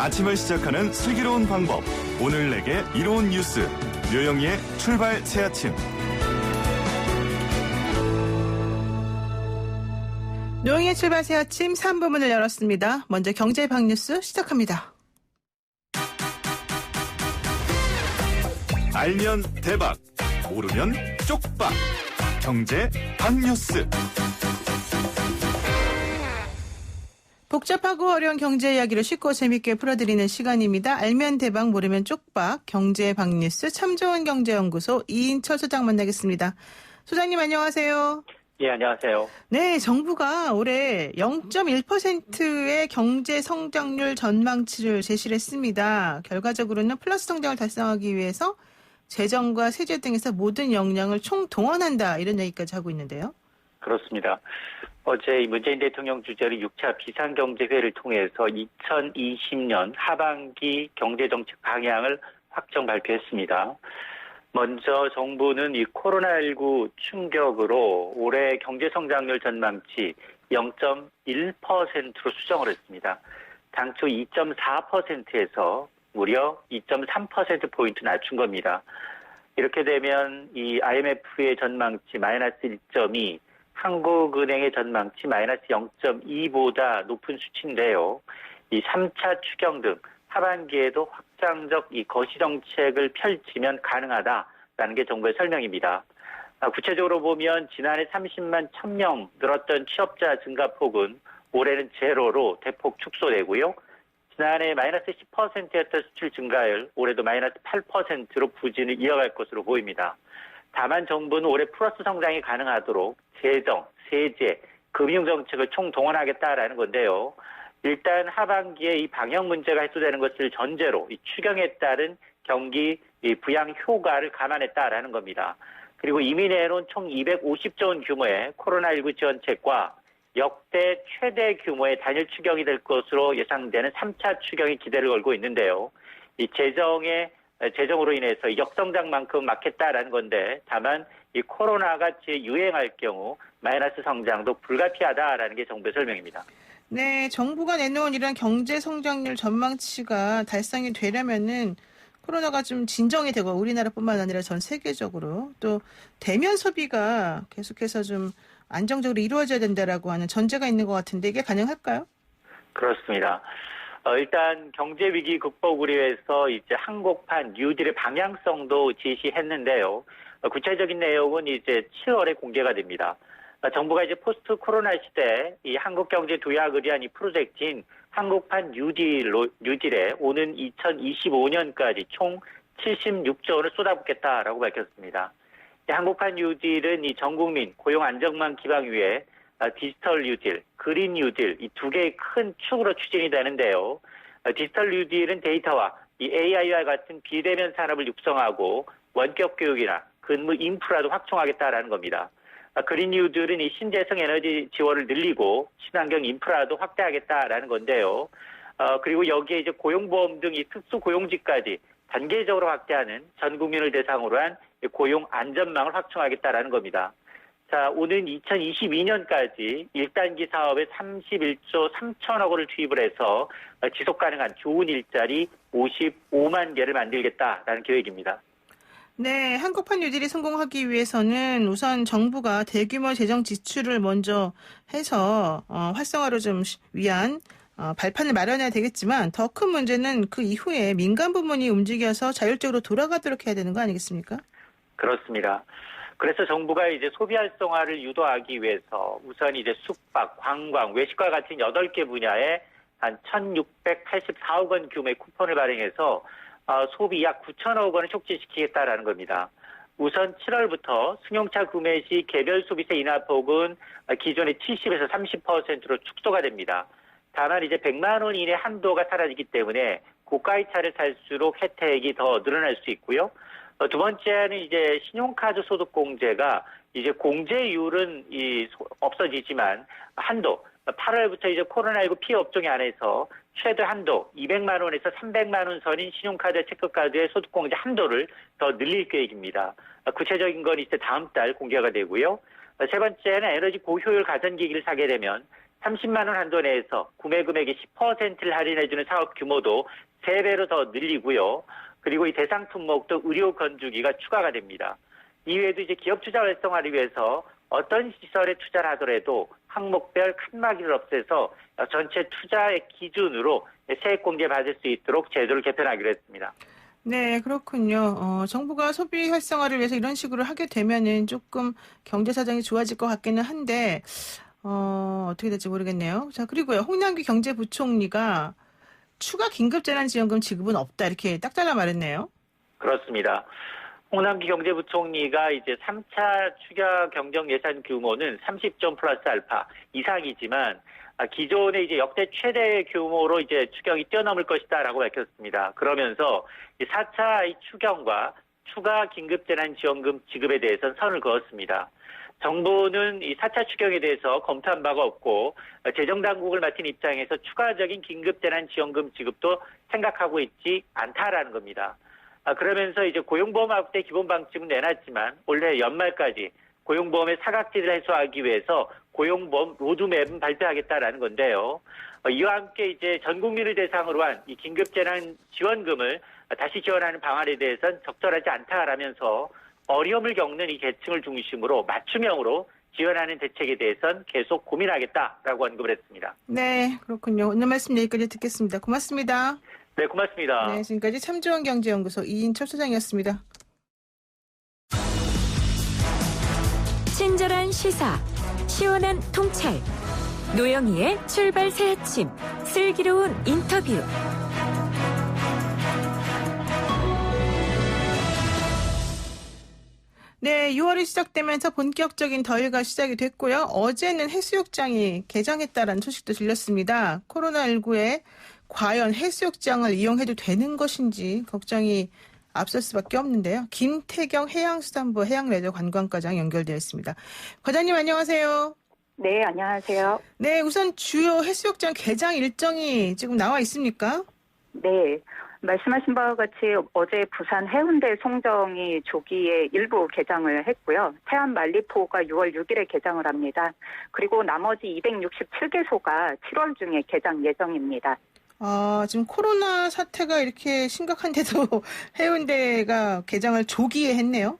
아침을 시작하는 슬기로운 방법. 오늘 내게 이로운 뉴스. 묘영이의 출발 새아침. 묘영이의 출발 새아침 3부 문을 열었습니다. 먼저 경제 방뉴스 시작합니다. 알면 대박, 모르면 쪽박. 경제 방뉴스. 복잡하고 어려운 경제 이야기를 쉽고 재밌게 풀어드리는 시간입니다. 알면 대박, 모르면 쪽박. 경제 방뉴스 참 좋은 경제연구소 이인철 소장 만나겠습니다. 소장님 안녕하세요. 예, 안녕하세요. 네, 정부가 올해 0.1%의 경제 성장률 전망치를 제시를 했습니다. 결과적으로는 플러스 성장을 달성하기 위해서 재정과 세제 등에서 모든 역량을 총동원한다, 이런 얘기까지 하고 있는데요. 그렇습니다. 어제 문재인 대통령 주재로 6차 비상경제회의를 통해서 2020년 하반기 경제정책 방향을 확정 발표했습니다. 먼저 정부는 이 코로나19 충격으로 올해 경제성장률 전망치 0.1%로 수정을 했습니다. 당초 2.4%에서 무려 2.3%포인트 낮춘 겁니다. 이렇게 되면 이 IMF의 전망치 마이너스 1.2, 한국은행의 전망치 마이너스 0.2보다 높은 수치인데요. 이 3차 추경 등 하반기에도 확장적 이 거시정책을 펼치면 가능하다라는 게 정부의 설명입니다. 구체적으로 보면 지난해 30만 1000명 늘었던 취업자 증가폭은 올해는 제로로 대폭 축소되고요. 지난해 마이너스 10%였던 수출 증가율 올해도 마이너스 8%로 부진을 이어갈 것으로 보입니다. 다만 정부는 올해 플러스 성장이 가능하도록 재정, 세제, 금융정책을 총동원하겠다라는 건데요. 일단 하반기에 이 방역 문제가 해소되는 것을 전제로 이 추경에 따른 경기 부양 효과를 감안했다라는 겁니다. 그리고 이미 내놓은 총 250조 원 규모의 코로나19 지원책과 역대 최대 규모의 단일 추경이 될 것으로 예상되는 3차 추경이 기대를 걸고 있는데요. 이 재정으로 인해서 역성장만큼 막겠다라는 건데, 다만 이 코로나가 재유행할 경우 마이너스 성장도 불가피하다라는 게 정부의 설명입니다. 네, 정부가 내놓은 이런 경제 성장률 전망치가 달성이 되려면은 코로나가 좀 진정이 되고 우리나라뿐만 아니라 전 세계적으로 또 대면 소비가 계속해서 좀 안정적으로 이루어져야 된다라고 하는 전제가 있는 것 같은데 이게 가능할까요? 그렇습니다. 일단 경제 위기 극복을 위해서 이제 한국판 뉴딜의 방향성도 제시했는데요. 구체적인 내용은 이제 7월에 공개가 됩니다. 정부가 이제 포스트 코로나 시대 이 한국 경제 도약을 위한 이 프로젝트인 한국판 뉴딜에 오는 2025년까지 총 76조 원을 쏟아붓겠다라고 밝혔습니다. 한국판 뉴딜은 이 전 국민 고용 안정망 기반 위에 디지털 뉴딜, 그린 뉴딜 이 두 개의 큰 축으로 추진이 되는데요. 디지털 뉴딜은 데이터와 이 AI와 같은 비대면 산업을 육성하고 원격 교육이나 근무 인프라도 확충하겠다라는 겁니다. 그린 뉴딜은 이 신재생 에너지 지원을 늘리고 친환경 인프라도 확대하겠다라는 건데요. 그리고 여기에 이제 고용보험 등 이 특수 고용직까지 단계적으로 확대하는 전 국민을 대상으로 한 고용 안전망을 확충하겠다라는 겁니다. 자, 오는 2022년까지 1단기 사업에 31조 3천억 원을 투입을 해서 지속 가능한 좋은 일자리 55만 개를 만들겠다라는 계획입니다. 네, 한국판 뉴딜이 성공하기 위해서는 우선 정부가 대규모 재정 지출을 먼저 해서 활성화를 좀 위한 발판을 마련해야 되겠지만 더 큰 문제는 그 이후에 민간 부문이 움직여서 자율적으로 돌아가도록 해야 되는 거 아니겠습니까? 그렇습니다. 그래서 정부가 이제 소비 활성화를 유도하기 위해서 우선 이제 숙박, 관광, 외식과 같은 8개 분야에 한 1,684억 원 규모의 쿠폰을 발행해서 소비 약 9천억 원을 촉진시키겠다라는 겁니다. 우선 7월부터 승용차 구매 시 개별 소비세 인하폭은 기존의 70에서 30%로 축소가 됩니다. 다만 이제 100만 원 이내 한도가 사라지기 때문에 고가의 차를 살수록 혜택이 더 늘어날 수 있고요. 두 번째는 이제 신용카드 소득 공제가 이제 공제율은 없어지지만 한도 8월부터 이제 코로나19 피해 업종에 한해서 최대 한도 200만 원에서 300만 원 선인 신용카드, 체크카드의 소득 공제 한도를 더 늘릴 계획입니다. 구체적인 건 이제 다음 달 공개가 되고요. 세 번째는 에너지 고효율 가전기기를 사게 되면 30만 원 한도 내에서 구매 금액의 10%를 할인해주는 사업 규모도 3배로 더 늘리고요. 그리고 이 대상 품목도 의료 건조기가 추가가 됩니다. 이외에도 이제 기업 투자 활성화를 위해서 어떤 시설에 투자를 하더라도 항목별 칸막이를 없애서 전체 투자의 기준으로 세액 공제 받을 수 있도록 제도를 개편하기로 했습니다. 네, 그렇군요. 정부가 소비 활성화를 위해서 이런 식으로 하게 되면은 조금 경제 사정이 좋아질 것 같기는 한데, 어떻게 될지 모르겠네요. 자, 그리고요. 홍남기 경제부총리가 추가 긴급재난지원금 지급은 없다. 이렇게 딱 잘라 말했네요. 그렇습니다. 홍남기 경제부총리가 이제 3차 추가 경정 예산 규모는 30조 플러스 알파 이상이지만 기존의 이제 역대 최대 규모로 이제 추경이 뛰어넘을 것이다라고 밝혔습니다. 그러면서 이 4차 추경과 추가 긴급재난지원금 지급에 대해서는 선을 그었습니다. 정부는 이 4차 추경에 대해서 검토한 바가 없고 재정당국을 맡은 입장에서 추가적인 긴급재난지원금 지급도 생각하고 있지 않다라는 겁니다. 그러면서 이제 고용보험 확대 기본방침은 내놨지만 올해 연말까지 고용보험의 사각지대를 해소하기 위해서 고용보험 로드맵은 발표하겠다라는 건데요. 이와 함께 이제 전 국민을 대상으로 한 이 긴급재난지원금을 다시 지원하는 방안에 대해서는 적절하지 않다라면서 어려움을 겪는 이 계층을 중심으로 맞춤형으로 지원하는 대책에 대해서는 계속 고민하겠다라고 언급을 했습니다. 네, 그렇군요. 오늘 말씀 여기까지 듣겠습니다. 고맙습니다. 네, 고맙습니다. 네, 지금까지 참조원경제연구소 이인철 소장이었습니다. 친절한 시사, 시원한 통찰, 노영희의 출발 새 아침, 슬기로운 인터뷰. 네, 6월이 시작되면서 본격적인 더위가 시작이 됐고요. 어제는 해수욕장이 개장했다라는 소식도 들렸습니다. 코로나19에 과연 해수욕장을 이용해도 되는 것인지 걱정이 앞설 수밖에 없는데요. 김태경 해양수산부 해양레저 관광과장 연결되어 있습니다. 과장님 안녕하세요. 네, 안녕하세요. 네, 우선 주요 해수욕장 개장 일정이 지금 나와 있습니까? 네, 말씀하신 바와 같이 어제 부산 해운대 송정이 조기에 일부 개장을 했고요. 태안 만리포가 6월 6일에 개장을 합니다. 그리고 나머지 267개소가 7월 중에 개장 예정입니다. 지금 코로나 사태가 이렇게 심각한데도 해운대가 개장을 조기에 했네요.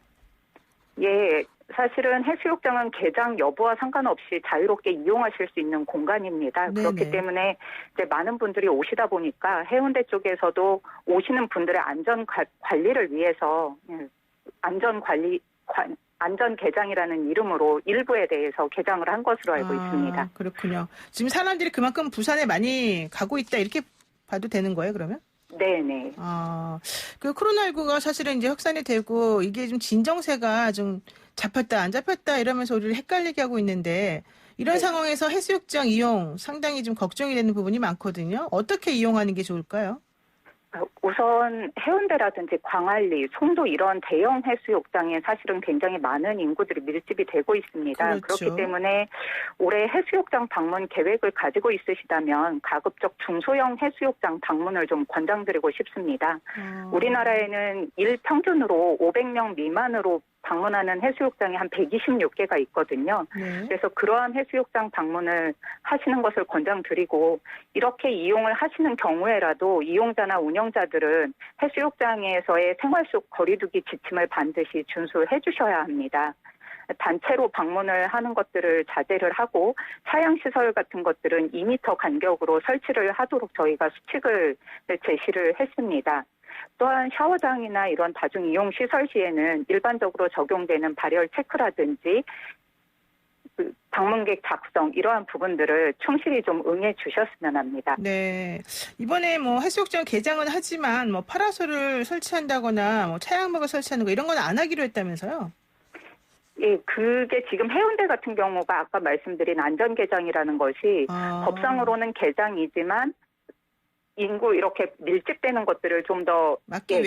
예, 사실은 해수욕장은 개장 여부와 상관없이 자유롭게 이용하실 수 있는 공간입니다. 네네. 그렇기 때문에 이제 많은 분들이 오시다 보니까 해운대 쪽에서도 오시는 분들의 안전 관리를 위해서 안전 개장이라는 이름으로 일부에 대해서 개장을 한 것으로 알고 있습니다. 그렇군요. 지금 사람들이 그만큼 부산에 많이 가고 있다 이렇게 봐도 되는 거예요, 그러면? 네네. 그 코로나19가 사실은 이제 확산이 되고 이게 좀 진정세가 좀 잡혔다 안 잡혔다 이러면서 우리를 헷갈리게 하고 있는데 이런 네. 상황에서 해수욕장 이용 상당히 좀 걱정이 되는 부분이 많거든요. 어떻게 이용하는 게 좋을까요? 우선 해운대라든지 광안리, 송도 이런 대형 해수욕장에 사실은 굉장히 많은 인구들이 밀집이 되고 있습니다. 그렇죠. 그렇기 때문에 올해 해수욕장 방문 계획을 가지고 있으시다면 가급적 중소형 해수욕장 방문을 좀 권장드리고 싶습니다. 우리나라에는 일 평균으로 500명 미만으로 방문하는 해수욕장이 한 126개가 있거든요. 네. 그래서 그러한 해수욕장 방문을 하시는 것을 권장드리고 이렇게 이용을 하시는 경우에라도 이용자나 운영자들은 해수욕장에서의 생활 속 거리두기 지침을 반드시 준수해 주셔야 합니다. 단체로 방문을 하는 것들을 자제를 하고 사양시설 같은 것들은 2m 간격으로 설치를 하도록 저희가 수칙을 제시를 했습니다. 또한 샤워장이나 이런 다중이용 시설 시에는 일반적으로 적용되는 발열 체크라든지 방문객 작성 이러한 부분들을 충실히 좀 응해 주셨으면 합니다. 네. 이번에 뭐 해수욕장 개장은 하지만 뭐 파라솔을 설치한다거나 뭐 차양막을 설치하는 거 이런 건 안 하기로 했다면서요? 예, 그게 지금 해운대 같은 경우가 아까 말씀드린 안전 개장이라는 것이 법상으로는 개장이지만 인구 이렇게 밀집되는 것들을 좀 더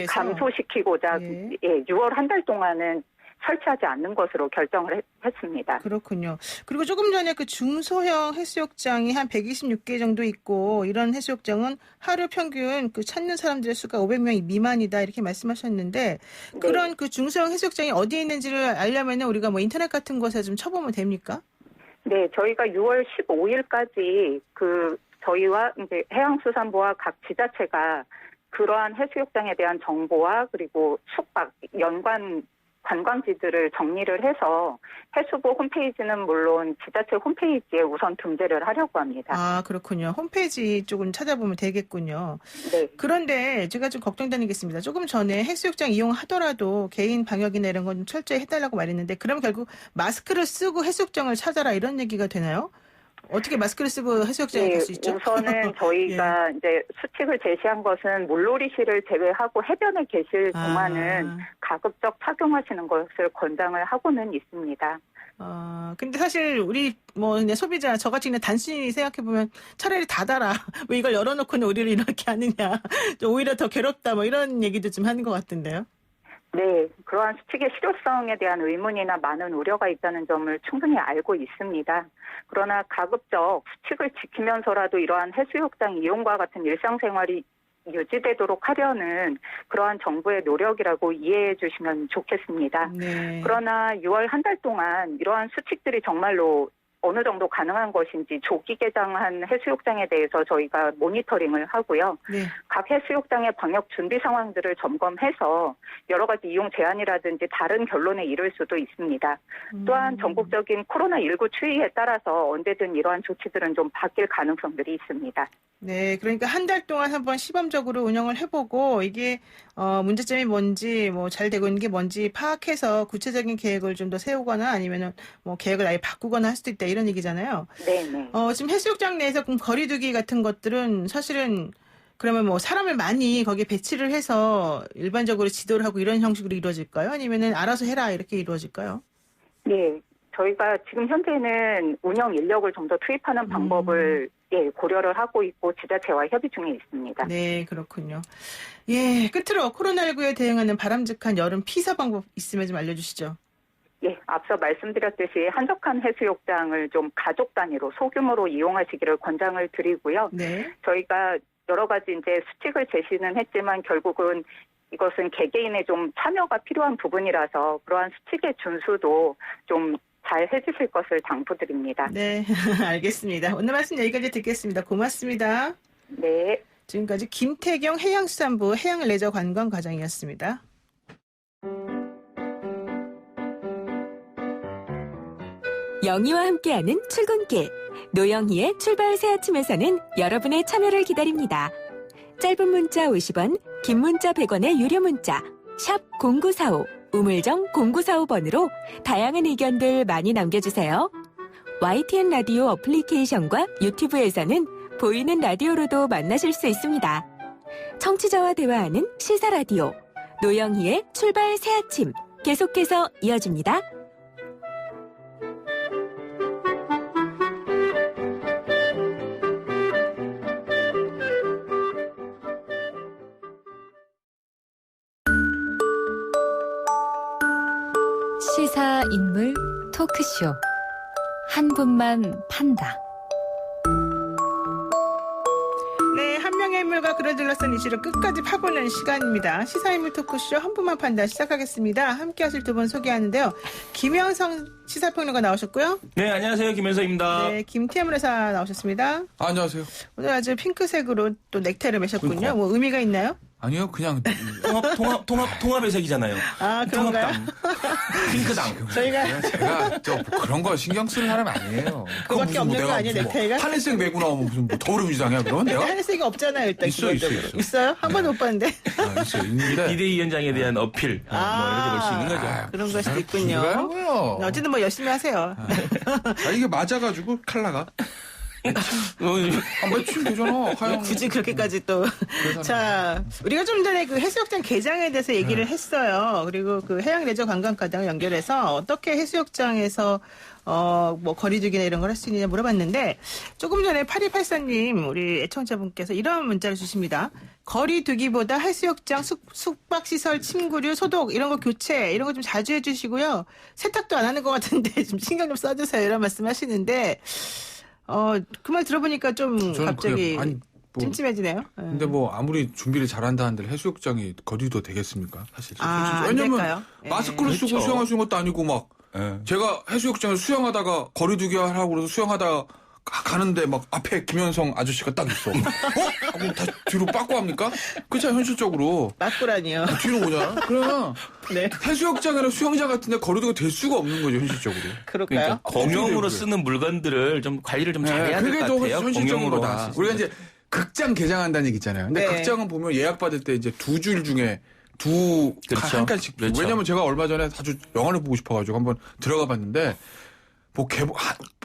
감소시키고자 6월 한 달 동안은 설치하지 않는 것으로 결정을 했습니다. 그렇군요. 그리고 조금 전에 그 중소형 해수욕장이 한 126개 정도 있고 이런 해수욕장은 하루 평균 그 찾는 사람들의 수가 500명 미만이다 이렇게 말씀하셨는데 그런 네. 그 중소형 해수욕장이 어디에 있는지를 알려면 우리가 뭐 인터넷 같은 곳에 좀 쳐보면 됩니까? 네, 저희가 6월 15일까지 저희와 이제 해양수산부와 각 지자체가 그러한 해수욕장에 대한 정보와 그리고 숙박, 연관 관광지들을 정리를 해서 해수부 홈페이지는 물론 지자체 홈페이지에 우선 등재를 하려고 합니다. 아, 그렇군요. 홈페이지 쪽은 찾아보면 되겠군요. 네. 그런데 제가 좀 걱정되는 게 있습니다. 조금 전에 해수욕장 이용하더라도 개인 방역이나 이런 건 좀 철저히 해달라고 말했는데 그럼 결국 마스크를 쓰고 해수욕장을 찾아라 이런 얘기가 되나요? 어떻게 마스크를 쓰고 해수욕장에 갈 수 있죠? 우선은 저희가 이제 수칙을 제시한 것은 물놀이실을 제외하고 해변에 계실 동안은 가급적 착용하시는 것을 권장을 하고는 있습니다. 근데 사실 우리 그냥 소비자 저같이 그냥 단순히 생각해보면 차라리 닫아라. 왜 이걸 열어놓고는 우리를 이렇게 하느냐. 오히려 더 괴롭다 이런 얘기도 좀 하는 것 같은데요. 네, 그러한 수칙의 실효성에 대한 의문이나 많은 우려가 있다는 점을 충분히 알고 있습니다. 그러나 가급적 수칙을 지키면서라도 이러한 해수욕장 이용과 같은 일상생활이 유지되도록 하려는 그러한 정부의 노력이라고 이해해 주시면 좋겠습니다. 네. 그러나 6월 한 달 동안 이러한 수칙들이 정말로 어느 정도 가능한 것인지 조기 개장한 해수욕장에 대해서 저희가 모니터링을 하고요. 네. 각 해수욕장의 방역 준비 상황들을 점검해서 여러 가지 이용 제한이라든지 다른 결론에 이를 수도 있습니다. 또한 전국적인 코로나19 추이에 따라서 언제든 이러한 조치들은 좀 바뀔 가능성들이 있습니다. 네, 그러니까 한 달 동안 한번 시범적으로 운영을 해보고 이게 문제점이 뭔지 잘 되고 있는 게 뭔지 파악해서 구체적인 계획을 좀 더 세우거나 아니면은 계획을 아예 바꾸거나 할 수도 있다 이런 얘기잖아요. 네. 지금 해수욕장 내에서 거리두기 같은 것들은 사실은 그러면 사람을 많이 거기에 배치를 해서 일반적으로 지도를 하고 이런 형식으로 이루어질까요? 아니면은 알아서 해라 이렇게 이루어질까요? 네. 저희가 지금 현재는 운영 인력을 좀 더 투입하는 방법을 고려를 하고 있고 지자체와 협의 중에 있습니다. 네, 그렇군요. 예, 끝으로 코로나19에 대응하는 바람직한 여름 피서 방법 있으면 좀 알려주시죠. 예, 앞서 말씀드렸듯이 한적한 해수욕장을 좀 가족 단위로 소규모로 이용하시기를 권장을 드리고요. 네. 저희가 여러 가지 이제 수칙을 제시는 했지만 결국은 이것은 개개인의 좀 참여가 필요한 부분이라서 그러한 수칙의 준수도 좀 잘 해주실 것을 당부드립니다. 네, 알겠습니다. 오늘 말씀 여기까지 듣겠습니다. 고맙습니다. 네. 지금까지 김태경 해양수산부 해양레저관광과장이었습니다. 영희와 함께하는 출근길. 노영희의 출발 새 아침에서는 여러분의 참여를 기다립니다. 짧은 문자 50원, 긴 문자 100원의 유료 문자 샵 0945, 우물정 0945번으로 다양한 의견들 많이 남겨주세요. YTN 라디오 어플리케이션과 유튜브에서는 보이는 라디오로도 만나실 수 있습니다. 청취자와 대화하는 시사라디오 노영희의 출발 새 아침 계속해서 이어집니다. 시사 인물 토크쇼 한 분만 판다. 네, 한 명의 인물과 그를 둘러싼 이슈를 끝까지 파보는 시간입니다. 시사인물 토크쇼 한 분만 판다 시작하겠습니다. 함께하실 두 분 소개하는데요. 김영성 시사평론가 나오셨고요. 네, 안녕하세요. 김현석입니다. 네, 김태현 의사 나오셨습니다. 안녕하세요. 오늘 아주 핑크색으로 또 넥타이를 매셨군요. 그러니까. 의미가 있나요? 아니요, 그냥 통합의 색이잖아요. 아, 그런가요? 핑크당. 저희가 제가 그런 거 신경 쓰는 사람 아니에요. 그거밖에 없는 거 아니에요, 넥타이가? 하늘색 메고 나오면 무슨 더불어민주당이야, 그러면 내가? 하늘색이 없잖아요, 일단. 있어요. 있어요? 한 번도 못 봤는데. 있어요. 있는데. 비대위원장에 대한 어필. 이렇게 볼 수 있는 거죠. 그런 걸 수도 있군요. 그거요. 어쨌든 열심히 하세요. 이게 맞아가지고 칼라가. 한번 치면 되잖아. 하얀. 굳이 그렇게까지 또. 자, 우리가 좀 전에 그 해수욕장 개장에 대해서 얘기를 했어요. 그리고 그 해양레저관광과장을 연결해서 어떻게 해수욕장에서 거리두기나 이런 걸 할 수 있느냐 물어봤는데 조금 전에 8284님 우리 애청자분께서 이런 문자를 주십니다. 거리두기보다 해수욕장 숙박시설 침구류 소독 이런 거 교체 이런 거 좀 자주 해주시고요. 세탁도 안 하는 것 같은데 좀 신경 좀 써주세요. 이런 말씀 하시는데 그 말 들어보니까 좀 갑자기 찜찜해지네요. 근데 아무리 준비를 잘한다 한들 해수욕장이 거리도 되겠습니까? 사실. 안 왜냐면 될까요? 마스크를 쓰고 그렇죠. 수영할 수 있는 것도 아니고 막 예. 제가 해수욕장에서 수영하다가 거리두기 하라고 그래서 수영하다가 가는데 막 앞에 김현성 아저씨가 딱 있어. 하고 다 뒤로 빠꾸 합니까? 그렇잖아, 현실적으로. 맞고라니요. 뒤로 오잖아? 그러면 네. 해수욕장이나 수영장 같은데 거리두기가 될 수가 없는 거죠, 현실적으로. 그럴까요? 그러니까 공용으로 그래. 쓰는 물건들을 좀 관리를 좀 잘해야 될 그게 것 더 같아요. 현실적인 공용으로 거다. 하실 수 우리가 있는. 이제 극장 개장한다는 얘기 있잖아요. 근데 네. 극장은 보면 예약 받을 때 이제 2줄 중에 그렇죠. 한 칸씩. 그렇죠. 왜냐면 제가 얼마 전에 아주 영화를 보고 싶어가지고 한번 들어가 봤는데 뭐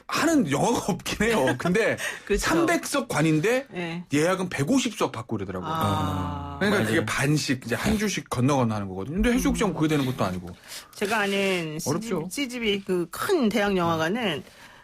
하는 영화가 없긴 해요. 근데 그렇죠. 300석 관인데 네. 예약은 150석 받고 그러더라고요. 그러니까 맞아요. 그게 반씩 이제 한 줄씩 건너 하는 거거든요. 근데 해수욕장 그게 되는 것도 아니고. 제가 아는 어렵죠. CGV 그 큰 대학 영화관은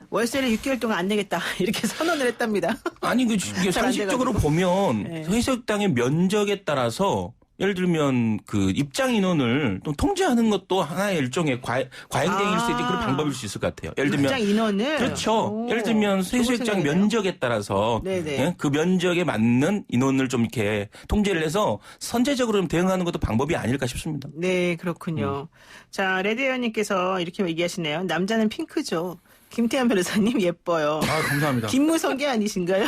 월세를 6개월 동안 안 내겠다 이렇게 선언을 했답니다. 아니 이게 잘안 상식적으로 돼가지고. 보면 네. 해수욕장의 면적에 따라서 예를 들면 그 입장 인원을 또 통제하는 것도 하나의 일종의 과잉대응일 수 있는 그런 방법일 수 있을 것 같아요. 예를 들면 입장 인원을 그렇죠. 오, 예를 들면 좋은 해수욕장 생각이네요. 면적에 따라서 네네. 예? 그 면적에 맞는 인원을 좀 이렇게 통제를 해서 선제적으로 좀 대응하는 것도 방법이 아닐까 싶습니다. 네, 그렇군요. 자, 레드웨어님께서 이렇게 얘기하시네요. 남자는 핑크죠. 김태현 변호사님 예뻐요. 아, 감사합니다. 김무성계 아니신가요?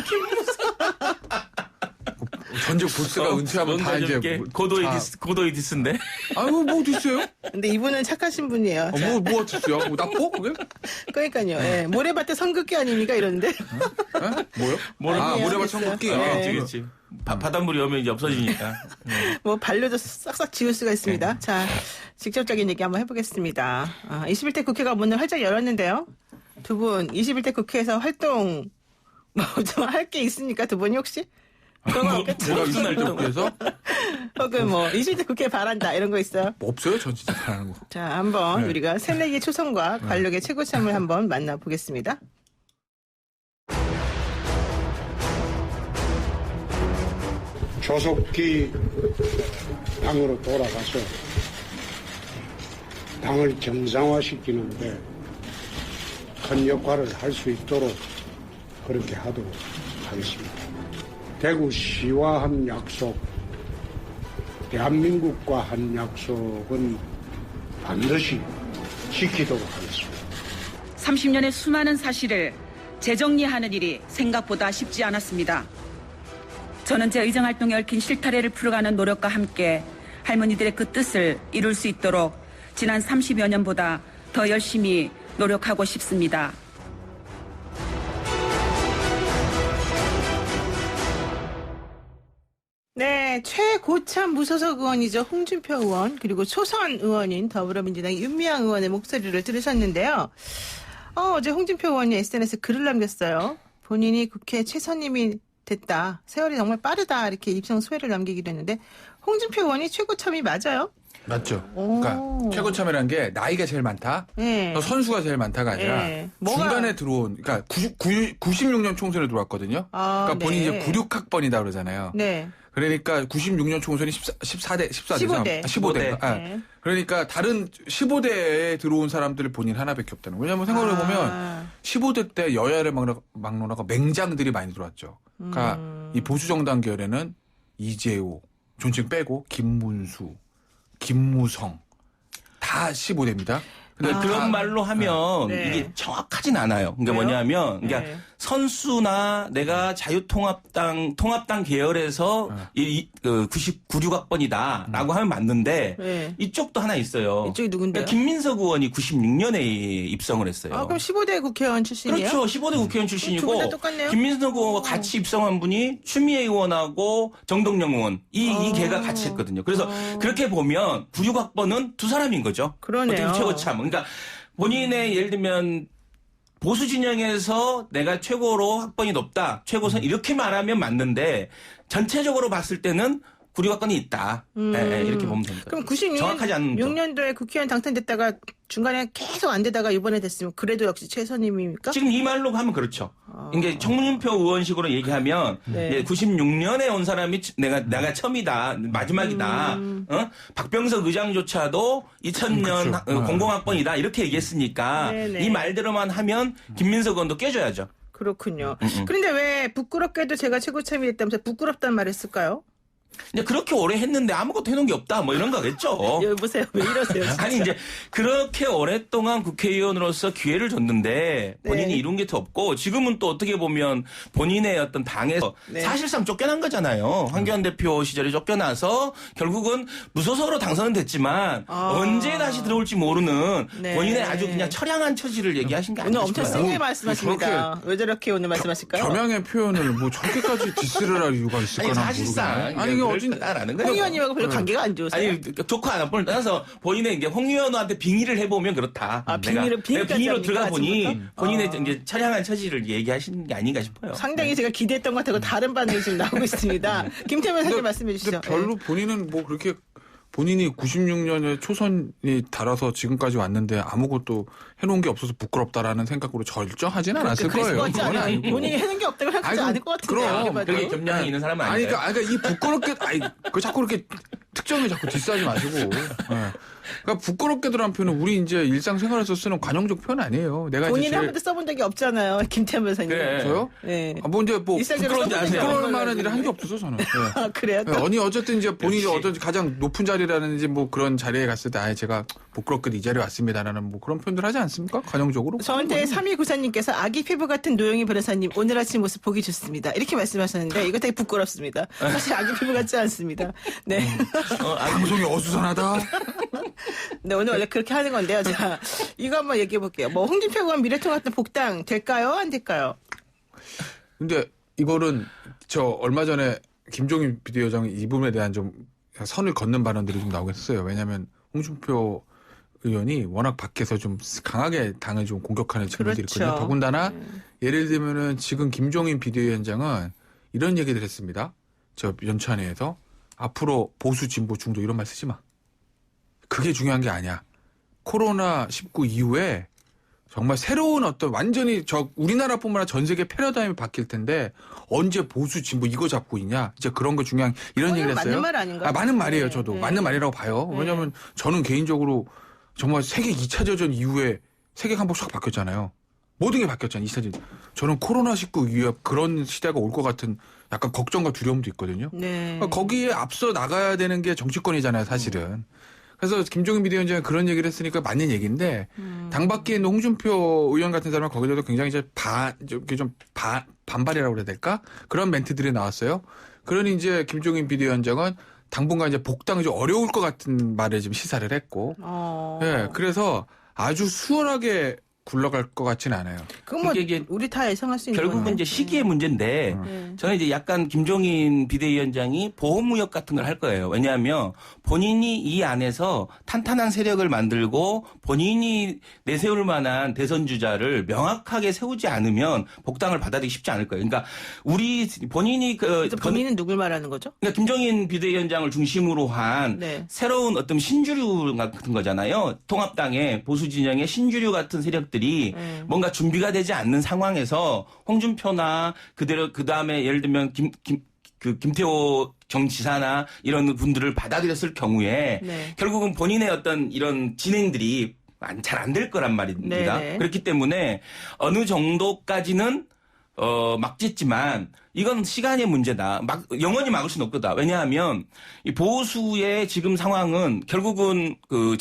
전직 보스가 은퇴하면 다 뭔가 좀 이제. 이렇게 다- 고도의 디스인데. 아이고, 뭐 디스요? 근데 이분은 착하신 분이에요. 자, 뭐가 디스요? 뭐 나빠? 그게? 그러니까요. 예. 모래밭에 성극기 아닙니까? 이러는데. 예? 뭐요? 아, 아니에요. 모래밭 됐어요. 청국기. 네. 그렇지. 바닷물이 오면 이제 없어지니까. 뭐 반려도 싹싹 지울 수가 있습니다. 자, 직접적인 얘기 한번 해보겠습니다. 21대 국회가 문을 활짝 열었는데요. 두 분 21대 국회에서 활동 뭐 좀 할 게 있습니까? 두 분이 혹시? 그런 거 없겠죠? 제가 무슨 날 그래서 혹은 뭐 21대 국회 바란다 이런 거 있어요? 뭐 없어요? 전 진짜 잘하는 거. 자, 한번 네. 우리가 새내기 초선과 관력의 최고참을 한번 만나보겠습니다. 조속히 당으로 돌아가서 당을 정상화시키는데 큰 역할을 할 수 있도록 그렇게 하도록 하겠습니다. 대구시와 한 약속, 대한민국과 한 약속은 반드시 지키도록 하겠습니다. 30년의 수많은 사실을 재정리하는 일이 생각보다 쉽지 않았습니다. 저는 제 의정활동에 얽힌 실타래를 풀어가는 노력과 함께 할머니들의 그 뜻을 이룰 수 있도록 지난 30여 년보다 더 열심히 노력하고 싶습니다. 네, 최고참 무소속 의원이죠. 홍준표 의원 그리고 초선 의원인 더불어민주당의 윤미향 의원의 목소리를 들으셨는데요. 어제 홍준표 의원이 SNS에 글을 남겼어요. 본인이 국회 최선임이 됐다. 세월이 정말 빠르다. 이렇게 입성 소회를 남기기도 했는데 홍준표 의원이 최고참이 맞아요? 맞죠. 오. 그러니까 최고참이라는 게 나이가 제일 많다. 네. 선수가 제일 많다가 아니라 네. 뭐가- 중간에 들어온 그러니까 96년 총선에 들어왔거든요. 아, 그러니까 본인이 네. 이제 96학번이다 그러잖아요. 네. 그러니까 96년 총선이 14대 15대. 15대. 네. 그러니까 다른 15대에 들어온 사람들을 본인 하나밖에 없다는 거예요. 왜냐하면 생각을 해보면 15대 때 여야를 막론하고 맹장들이 많이 들어왔죠. 그러니까 이 보수 정당 계열에는 이재호, 존칭 빼고 김문수, 김무성 다 15대입니다. 근데 그런 말로 하면 네. 이게 정확하진 않아요. 그러니까 왜요? 뭐냐면, 그러니까 네. 선수나 내가 통합당 계열에서 96학번이다라고 하면 맞는데 네. 이쪽도 하나 있어요. 이쪽이 누군데요? 그러니까 김민석 의원이 96년에 입성을 했어요. 그럼 15대 국회의원 출신이에요? 그렇죠. 15대 국회의원 두 출신이고 분 다 똑같네요. 김민석 의원과 같이 입성한 분이 추미애 의원하고 정동영 의원 이 개가 같이 했거든요. 그래서 그렇게 보면 96학번은 두 사람인 거죠. 그러네요. 어떻게 최고참. 그러니까 본인의 예를 들면 보수 진영에서 내가 최고로 학번이 높다. 최고선 이렇게 말하면 맞는데 전체적으로 봤을 때는 96학번이 있다. 예, 이렇게 보면 됩니다. 그럼 정확하지 않은 96년도에 국회의원 당선됐다가 중간에 계속 안 되다가 이번에 됐으면 그래도 역시 최선임입니까? 지금 이 말로 하면 그렇죠. 이게 청문표 의원식으로 얘기하면 네. 96년에 온 사람이 내가 처음이다, 마지막이다. 박병석 의장조차도 2000년 그렇죠. 공공학번이다 이렇게 얘기했으니까 네네. 이 말대로만 하면 김민석 의원도 깨줘야죠. 그렇군요. 그런데 왜 부끄럽게도 제가 최고참이 됐다면서 부끄럽단 말을 했을까요? 이제 그렇게 오래 했는데 아무것도 해놓은 게 없다 뭐 이런 거겠죠. 여보세요. 왜 이러세요? 진짜. 아니 이제 그렇게 오랫동안 국회의원으로서 기회를 줬는데 본인이 네. 이룬 게 더 없고 지금은 또 어떻게 보면 본인의 어떤 당에서 네. 사실상 쫓겨난 거잖아요. 황교안 대표 시절에 쫓겨나서 결국은 무소속으로 당선은 됐지만 언제 다시 들어올지 모르는 네. 본인의 아주 그냥 처량한 처지를 얘기하신 게 오늘 아닌가 엄청 싶어요. 세게 말씀하십니다. 왜 저렇게 오늘 말씀하실까요? 겸양의 표현을 뭐 저렇게까지 디스를 할 이유가 있을까? 아니 난 사실상 모르겠네. 아니 이게 어진 나라는 거죠. 홍 의원님하고 별로 관계가 안 좋으세요? 아니 좋고 안 나쁨을 떠나서 본인의 이제 홍 의원한테 빙의를 해보면 그렇다. 아, 내가 빙의로 빙의로 들어가 보니 아침부터? 본인의 이제 처량한 처지를 얘기하시는 게 아닌가 싶어요. 상당히 제가 기대했던 것 같고 다른 반응이 지금 나오고 있습니다. 김태면 선생님 말씀해 주시죠. 근데 별로 본인은 뭐 그렇게 본인이 96년에 초선이 달아서 지금까지 왔는데 아무것도 해놓은 게 없어서 부끄럽다라는 생각으로 절정하진 않았을 그랬을 거예요. 것 같지 그건 않아요. 아니고. 본인이 해놓은 게 없다고 생각하지 아이고, 않을 것 같은데. 그럼. 이렇게 봐도. 그게 겸양이 있는 사람은 아니, 아니에요. 그러니까 이 부끄럽게, 그 자꾸 이렇게 특정에 자꾸 디스하지 마시고. 예. 그러니까 부끄럽게들한 표현은 우리 이제 일상생활에서 쓰는 관용적 표현 아니에요. 내가 본인이 이제 한 번도 써본 적이 없잖아요. 김태면 선생님. 그래. 저요? 네. 뭐 이제 뭐 일상적으로 부끄러운지 써본 적이 아세요? 부끄러울 없는 만한 거예요, 일을 한 게 없어서 저는. 예. 아, 그래요? 또? 아니 어쨌든 이제 본인이 역시. 어떤 가장 높은 자리라든지 뭐 그런 자리에 갔을 때 아예 제가 부끄럽게 이 자리에 왔습니다라는 뭐 그런 표현들 하지 않습니까? 관용적으로. 저한테 3294님께서 아기 피부 같은 노영희 변호사님 오늘 아침 모습 보기 좋습니다. 이렇게 말씀하셨는데 이거 되게 부끄럽습니다. 사실 아기 피부 같지 않습니다. 네. 방송이 어수선하다. 네, 오늘 원래 그렇게 하는 건데요. 자, 이거 한번 얘기해 볼게요. 뭐 홍준표 의원 미래통합당 복당 될까요? 안 될까요? 근데 이거는 저 얼마 전에 김종인 비대위원장이 이 부분에 대한 좀 선을 걷는 발언들이 좀 나오긴 했어요. 왜냐하면 홍준표 의원이 워낙 밖에서 좀 강하게 당을 좀 공격하는 측면들이 그렇죠. 있거든요. 더군다나 예를 들면은 지금 김종인 비대위원장은 이런 얘기를 했습니다. 저 연찬회에서 앞으로 보수 진보 중도 이런 말 쓰지 마. 그게 중요한 게 아니야. 코로나19 이후에 정말 새로운 어떤 완전히 우리나라뿐만 아니라 전 세계 패러다임이 바뀔 텐데 언제 보수 진보 이거 잡고 있냐. 이제 그런 거 중요한 이런 얘기를 했어요. 맞는 말 아닌가요? 맞는 말이에요. 네, 저도. 네. 맞는 말이라고 봐요. 왜냐하면 저는 개인적으로 정말 세계 2차 대전 이후에 세계가 한번 싹 바뀌었잖아요. 모든 게 바뀌었잖아요. 2차 대전. 저는 코로나19 이후에 그런 시대가 올 것 같은 약간 걱정과 두려움도 있거든요. 네. 그러니까 거기에 앞서 나가야 되는 게 정치권이잖아요, 사실은. 그래서 김종인 비대위원장이 그런 얘기를 했으니까 맞는 얘기인데 당 밖에 있는 홍준표 의원 같은 사람은 거기서도 굉장히 이제 반발이라고 그래야 될까? 그런 멘트들이 나왔어요. 그러니 이제 김종인 비대위원장은 당분간 이제 복당이 좀 어려울 것 같은 말을 지금 시사를 했고, 예, 그래서 아주 수월하게 굴러갈 것 같지는 않아요. 그건 뭐 이게 우리 다 예상할 수 있는 결국은 건데. 이제 시기의 문제인데 저는 이제 약간 김종인 비대위원장이 보호무역 같은 걸 할 거예요. 왜냐하면 본인이 이 안에서 탄탄한 세력을 만들고 본인이 내세울 만한 대선 주자를 명확하게 세우지 않으면 복당을 받아들이기 쉽지 않을 거예요. 그러니까 우리 본인이 그래서 본인은 누굴 말하는 거죠? 그러니까 김종인 비대위원장을 중심으로 한 네. 새로운 어떤 신주류 같은 거잖아요. 통합당의 보수 진영의 신주류 같은 세력들이 뭔가 준비가 되지 않는 상황에서 홍준표나 그대로 그 다음에 예를 들면 김태호 정지사나 이런 분들을 받아들였을 경우에 네. 결국은 본인의 어떤 이런 진행들이 잘 안 될 거란 말입니다. 네네. 그렇기 때문에 어느 정도까지는 막짓지만 이건 시간의 문제다. 영원히 막을 수는 없다. 왜냐하면 이 보수의 지금 상황은 결국은 그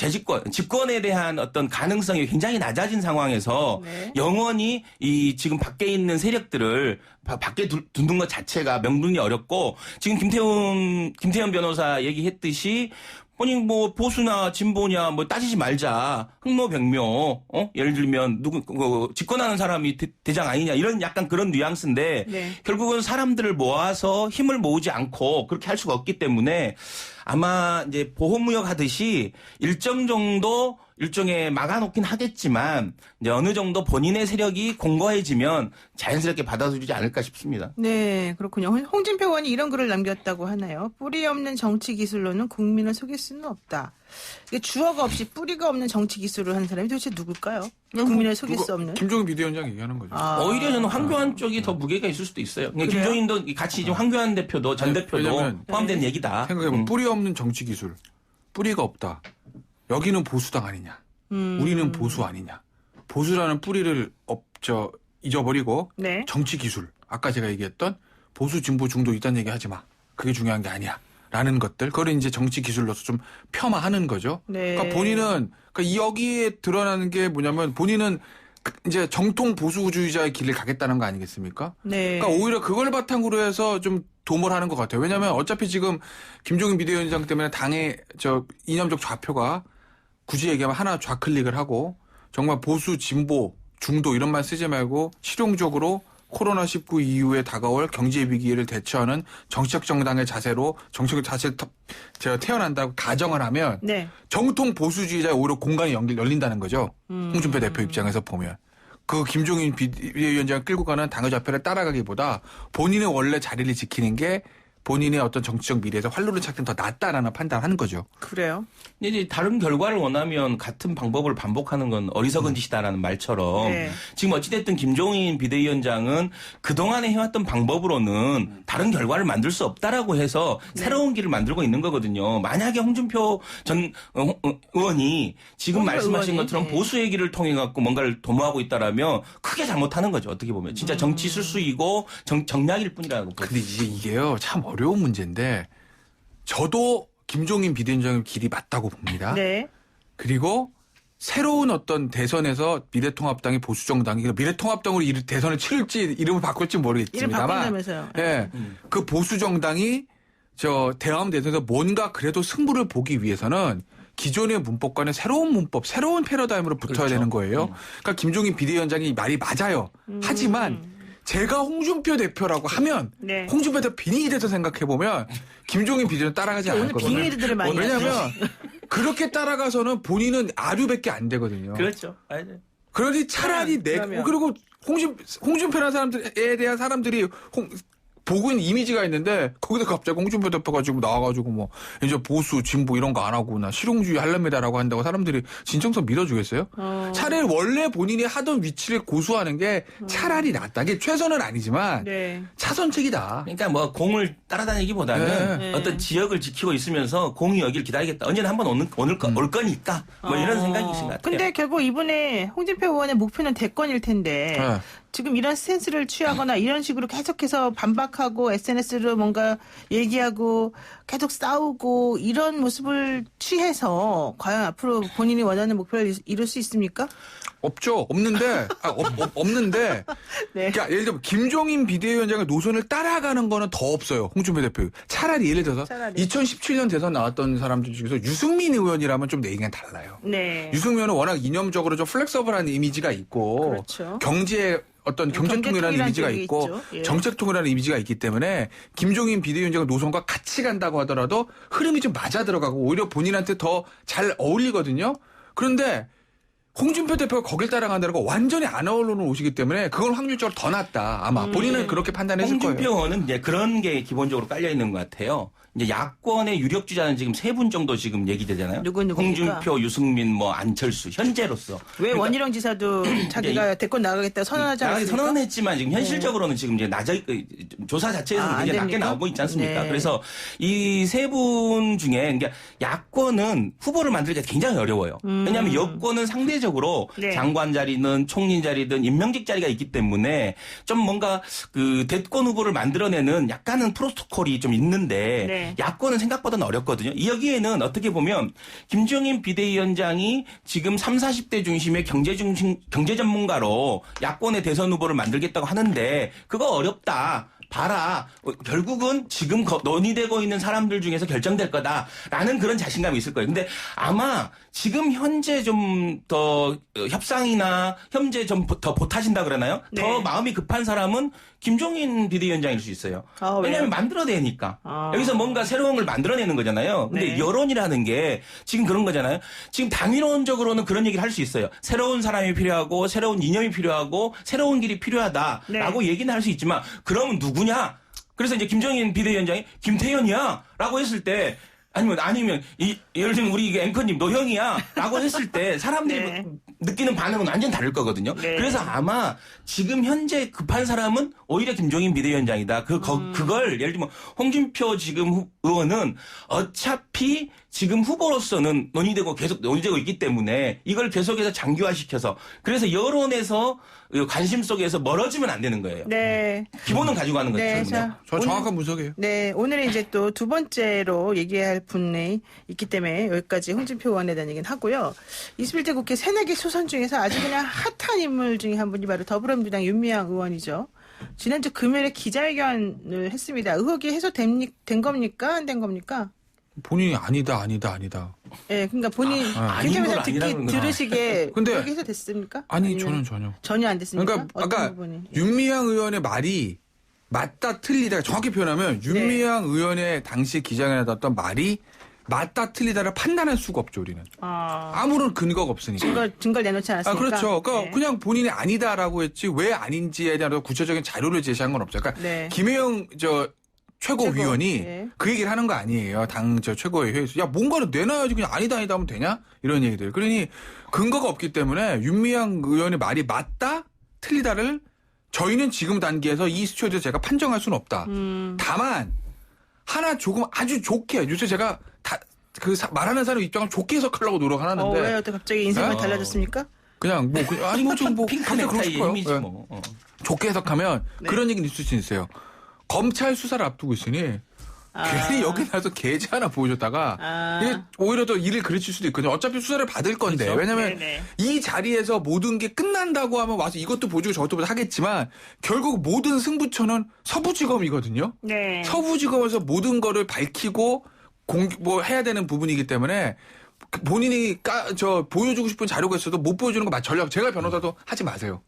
집권에 대한 어떤 가능성이 굉장히 낮아진 상황에서 네. 영원히 이 지금 밖에 있는 세력들을 밖에 두는 것 자체가 명분이 어렵고 지금 김태현 변호사 얘기했듯이 본인 뭐 보수나 진보냐 뭐 따지지 말자. 흑모백묘. 예를 들면 집권하는 사람이 대장 아니냐 이런 약간 그런 뉘앙스인데 네. 결국은 사람들을 모아서 힘을 모으지 않고 그렇게 할 수가 없기 때문에 아마 이제 보호무역 하듯이 일정 정도 일종의 막아놓긴 하겠지만 이제 어느 정도 본인의 세력이 공고해지면 자연스럽게 받아들이지 않을까 싶습니다. 네, 그렇군요. 홍준표 의원이 이런 글을 남겼다고 하나요? 뿌리 없는 정치 기술로는 국민을 속일 수는 없다. 이게 주어가 없이 뿌리가 없는 정치 기술을 하는 사람이 도대체 누굴까요? 국민을 속일 수 없는. 김종인 비대위원장이 얘기하는 거죠. 오히려 저는 황교안 쪽이 더 무게가 있을 수도 있어요. 그러니까 그래요? 김종인도 같이 지금 황교안 대표도 전 대표도 왜냐면 포함된 얘기다. 생각해보면 뿌리 없는 정치 기술. 뿌리가 없다. 여기는 보수당 아니냐. 우리는 보수 아니냐. 보수라는 뿌리를 잊어버리고 네. 정치 기술. 아까 제가 얘기했던 보수 진보 중도 이딴 얘기 하지 마. 그게 중요한 게 아니야. 라는 것들, 그걸 이제 정치 기술로서 좀 폄하하는 거죠. 네. 그러니까 본인은, 그러니까 여기에 드러나는 게 뭐냐면 본인은 이제 정통 보수주의자의 길을 가겠다는 거 아니겠습니까? 네. 그러니까 오히려 그걸 바탕으로 해서 좀 도모를 하는 것 같아요. 왜냐하면 어차피 지금 김종인 비대위원장 때문에 당의 이념적 좌표가 굳이 얘기하면 하나 좌클릭을 하고 정말 보수, 진보, 중도 이런 말 쓰지 말고 실용적으로 코로나19 이후에 다가올 경제 위기를 대처하는 정치적 정당의 자세로 정치적 자세를 제가 태어난다고 가정을 하면 네. 정통 보수주의자의 오히려 공간이 열린다는 거죠. 홍준표 대표 입장에서 보면. 그 김종인 비대위원장을 끌고 가는 당의 좌표를 따라가기보다 본인의 원래 자리를 지키는 게 본인의 어떤 정치적 미래에서 활로를 찾기는 더 낫다라는 판단을 하는 거죠. 그래요. 이제 다른 결과를 원하면 같은 방법을 반복하는 건 어리석은 짓이다라는 말처럼 네. 지금 어찌됐든 김종인 비대위원장은 그동안에 해왔던 방법으로는 다른 결과를 만들 수 없다라고 해서 네. 새로운 길을 만들고 있는 거거든요. 만약에 홍준표 전 의원이 지금 말씀하신 것처럼 네. 보수의 길을 통해 갖고 뭔가를 도모하고 있다라면 크게 잘못하는 거죠. 어떻게 보면 진짜 정치 술수이고 정략일 뿐이라고. 근데 이게요 참 어려운 문제인데 저도 김종인 비대위원장의 길이 맞다고 봅니다. 네. 그리고 새로운 어떤 대선에서 미래통합당이 보수정당이 미래통합당으로 대선을 치를지 이름을 바꿀지 이름 모르겠습니다만 바꾼다면서요. 예, 그 보수정당이 대함 대선에서 뭔가 그래도 승부를 보기 위해서는 기존의 문법과는 새로운 문법, 새로운 패러다임으로 붙어야 그렇죠. 되는 거예요. 그러니까 김종인 비대위원장이 말이 맞아요. 하지만 제가 홍준표 대표라고 하면 네. 홍준표 대표 빙의이 돼서 생각해보면 김종인 비대위원 따라가지 않을 오늘 거거든요. 빙의들을 많이 왜냐하면 그렇게 따라가서는 본인은 아류밖에 안 되거든요. 그렇죠. 맞아요. 그러니 차라리 그러면. 그리고 홍준표라는 사람들에 대한 사람들이 보고 있는 이미지가 있는데 거기다 갑자기 홍준표 대표가 지금 나와가지고 뭐 이제 보수 진보 이런 거 안 하고 나 실용주의 할랍니다라고 한다고 사람들이 진정성 밀어주겠어요? 차라리 원래 본인이 하던 위치를 고수하는 게 차라리 낫다. 이게 최선은 아니지만 네. 차선책이다. 그러니까 뭐 공을 따라다니기보다는 네. 어떤 지역을 지키고 있으면서 공이 여길 기다리겠다. 언제나 한번 올 거니까 뭐 이런 생각이신 것 같아요. 근데 결국 이번에 홍준표 의원의 목표는 대권일 텐데 네. 지금 이런 스탠스를 취하거나 이런 식으로 계속해서 반박하고 SNS로 뭔가 얘기하고 계속 싸우고 이런 모습을 취해서 과연 앞으로 본인이 원하는 목표를 이룰 수 있습니까? 없죠. 없는데 없는데 네. 그러니까 예를 들면 김종인 비대위원장의 노선을 따라가는 거는 더 없어요. 홍준표 대표. 차라리 예를 들어서 2017년 대선 나왔던 사람들 중에서 유승민 의원이라면 좀 내 얘기는 달라요. 네. 유승민은 워낙 이념적으로 좀 플렉서블한 이미지가 있고 그렇죠. 경제 어떤 경제통이라는 이미지가 쪽이 있고 있죠. 예. 정책통이라는 이미지가 있기 때문에 김종인 비대위원장의 노선과 같이 간다고 하더라도 흐름이 좀 맞아 들어가고 오히려 본인한테 더 잘 어울리거든요. 그런데 홍준표 대표가 거길 따라간다는 거 완전히 안 어울리는 옷이기 때문에 그건 확률적으로 더 낫다. 아마 본인은 그렇게 판단했을 거예요. 홍준표 의원은 이제 그런 게 기본적으로 깔려 있는 것 같아요. 이제 야권의 유력 주자는 지금 3분 정도 지금 얘기되잖아요. 누굽니까? 홍준표, 유승민, 뭐 안철수 현재로서. 왜 그러니까 원희룡 지사도 자기가 대권 나가겠다 선언하지 않았습니까? 선언했지만 지금 현실적으로는 지금 이제 조사 자체에서는 안 굉장히 낮게 됩니까? 나오고 있지 않습니까? 네. 그래서 이 3분 중에 그러니까 야권은 후보를 만들기가 굉장히 어려워요. 왜냐하면 여권은 상대적으로 네. 장관 자리는 총리 자리든 임명직 자리가 있기 때문에 좀 뭔가 그 대권 후보를 만들어내는 약간은 프로토콜이 좀 있는데 네. 야권은 생각보다는 어렵거든요. 여기에는 어떻게 보면 김종인 비대위원장이 지금 30, 40대 중심의 경제 전문가로 야권의 대선 후보를 만들겠다고 하는데 그거 어렵다. 봐라. 결국은 지금 논의되고 있는 사람들 중에서 결정될 거다라는 그런 자신감이 있을 거예요. 근데 아마 지금 현재 좀 더 협상이나 현재 좀 더 보타진다 그러나요? 네. 더 마음이 급한 사람은 김종인 비대위원장일 수 있어요. 왜냐하면 만들어내니까. 여기서 뭔가 새로운 걸 만들어내는 거잖아요. 근데 네. 여론이라는 게 지금 그런 거잖아요. 지금 당위론적으로는 그런 얘기를 할 수 있어요. 새로운 사람이 필요하고 새로운 이념이 필요하고 새로운 길이 필요하다라고 얘기는 할 수 있지만 그러면 누구냐? 그래서 이제 김종인 비대위원장이 김태현이야 라고 했을 때 아니면 예를 들면 우리 앵커님 노형이야 라고 했을 때 사람들이 네. 느끼는 반응은 완전 다를 거거든요. 네. 그래서 아마 지금 현재 급한 사람은 오히려 김종인 비대위원장이다. 그걸 예를 들면 홍준표 지금 의원은 어차피 지금 후보로서는 논의되고 계속 논의되고 있기 때문에 이걸 계속해서 장기화시켜서 그래서 여론에서 관심 속에서 멀어지면 안 되는 거예요. 네. 기본은 가지고 가는 거죠. 네, 저는요. 저 정확한 분석이에요. 네, 오늘은 이제 또 두 번째로 얘기할 분이 있기 때문에 여기까지 홍준표 의원에 대한 얘기는 하고요. 21대 국회 새내기 소선 중에서 아주 그냥 핫한 인물 중에 한 분이 바로 더불어민주당 윤미향 의원이죠. 지난주 금요일에 기자회견을 했습니다. 의혹이 해소된 겁니까? 안 된 겁니까? 본인이 아니다. 네, 그러니까 본인 아닌 건 아니라는 거구나. 들으시게 근데 의혹이 해소됐습니까? 아니, 아니면 전혀. 전혀 안 됐습니까? 그러니까 어떤 아까 부분이? 윤미향 의원의 말이 맞다 틀리다 정확히 표현하면 윤미향 의원의 당시 기자회견에 나왔던 말이 맞다 틀리다를 판단할 수가 없죠, 우리는. 아무런 근거가 없으니까. 증거를 내놓지 않았으니까. 그렇죠. 그러니까 네. 그냥 본인이 아니다라고 했지 왜 아닌지에 대한 구체적인 자료를 제시한 건 없죠. 그러니까 네. 김혜영 최고위원이 네. 그 얘기를 하는 거 아니에요. 당 최고의 회의에서. 야, 뭔가를 내놔야지 그냥 아니다 하면 되냐? 이런 얘기들. 그러니 근거가 없기 때문에 윤미향 의원의 말이 맞다? 틀리다를 저희는 지금 단계에서 이 스튜디오에서 제가 판정할 수는 없다. 다만 하나 조금 아주 좋게 요새 제가 말하는 사람 입장을 좋게 해석하려고 노력하는데. 왜요? 또 갑자기 인생만 네? 달라졌습니까? 그냥 핑크 갑자기 그러고 넥타이의 싶어요. 힘이지 네. 뭐. 좋게 해석하면 네. 그런 얘기는 있을 수 있어요. 검찰 수사를 앞두고 있으니 괜히 여기 나서 계좌 하나 보여줬다가 이게 오히려 더 일을 그르칠 수도 있거든요. 어차피 수사를 받을 건데. 그렇죠? 왜냐면 네네. 이 자리에서 모든 게 끝난다고 하면 와서 이것도 보여주고 저것도 보여주고 하겠지만 결국 모든 승부처는 서부지검이거든요. 네. 서부지검에서 모든 거를 밝히고 해야 되는 부분이기 때문에 본인이 보여주고 싶은 자료가 있어도 못 보여주는 거 전략. 제가 변호사도 하지 마세요.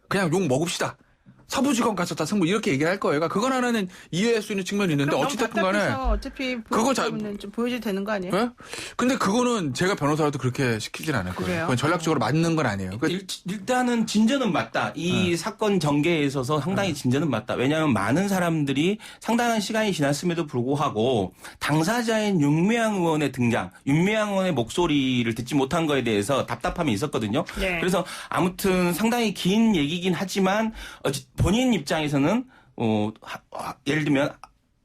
그냥 욕 먹읍시다. 서부지검 가서 다 승부 이렇게 얘기를 할 거예요. 그러니까 그건 하나는 이해할 수 있는 측면이 있는데 어찌됐든 간에 어차피 그거 좀 보여줘도 되는 거 아니에요? 네? 근데 그거는 제가 변호사라도 그렇게 시키진 않을 거예요. 그래요? 그건 전략적으로 맞는 건 아니에요. 일단은 진전은 맞다. 이 사건 전개에 있어서 상당히 진전은 맞다. 왜냐하면 많은 사람들이 상당한 시간이 지났음에도 불구하고 당사자인 윤미향 의원의 등장, 윤미향 의원의 목소리를 듣지 못한 거에 대해서 답답함이 있었거든요. 네. 그래서 아무튼 상당히 긴 얘기긴 하지만 본인 입장에서는 예를 들면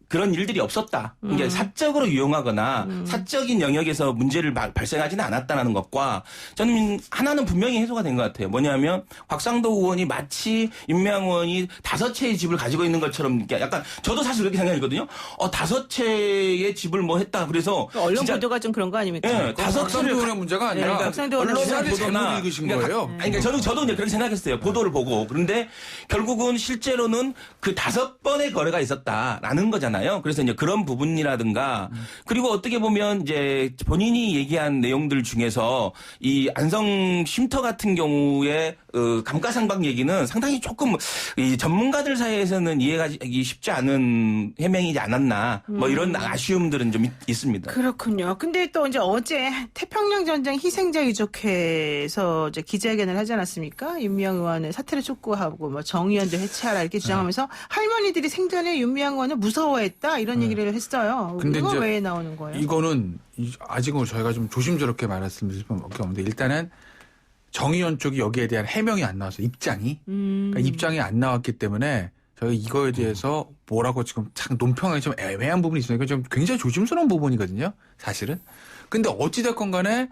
그런 일들이 없었다. 이게 사적으로 이용하거나 사적인 영역에서 문제를 발생하지는 않았다는 것과 저는 하나는 분명히 해소가 된 것 같아요. 뭐냐면 곽상도 의원이 마치 윤미향 의원이 5채의 집을 가지고 있는 것처럼 약간 저도 사실 그렇게 생각했거든요. 5채의 집을 뭐 했다. 그래서 언론 보도가 좀 그런 거 아닙니까? 네, 5채를 의원의 문제가 아니라 곽상도 의원의 언론사를 보도나 잘못 읽으신 거예요. 그러니까 저도 이제 그렇게 생각했어요. 보도를 보고. 그런데 결국은 실제로는 그 5번의 거래가 있었다라는 거잖아요. 그래서 이제 그런 부분이라든가 그리고 어떻게 보면 이제 본인이 얘기한 내용들 중에서 이 안성 쉼터 같은 경우에 감가상각 얘기는 상당히 조금 이 전문가들 사이에서는 이해하기 쉽지 않은 해명이지 않았나 뭐 이런 아쉬움들은 좀 있습니다. 그렇군요. 근데 또 이제 어제 태평양 전쟁 희생자 유족회에서 이제 기자회견을 하지 않았습니까? 윤미향 의원을 사퇴를 촉구하고 뭐 정의원도 해체하라 이렇게 주장하면서 할머니들이 생전에 윤미향 의원을 무서워했다 이런 얘기를 했어요. 근데 이거 이제 왜 나오는 거예요? 이거는 아직은 저희가 좀 조심스럽게 말씀드릴 수밖에 없는데 일단은 정의원 쪽이 여기에 대한 해명이 안 나와서 입장이 그러니까 입장이 안 나왔기 때문에 저희가 이거에 대해서 뭐라고 지금 참 논평하기 좀 애매한 부분이 있으니까 좀 굉장히 조심스러운 부분이거든요. 사실은. 근데 어찌됐건 간에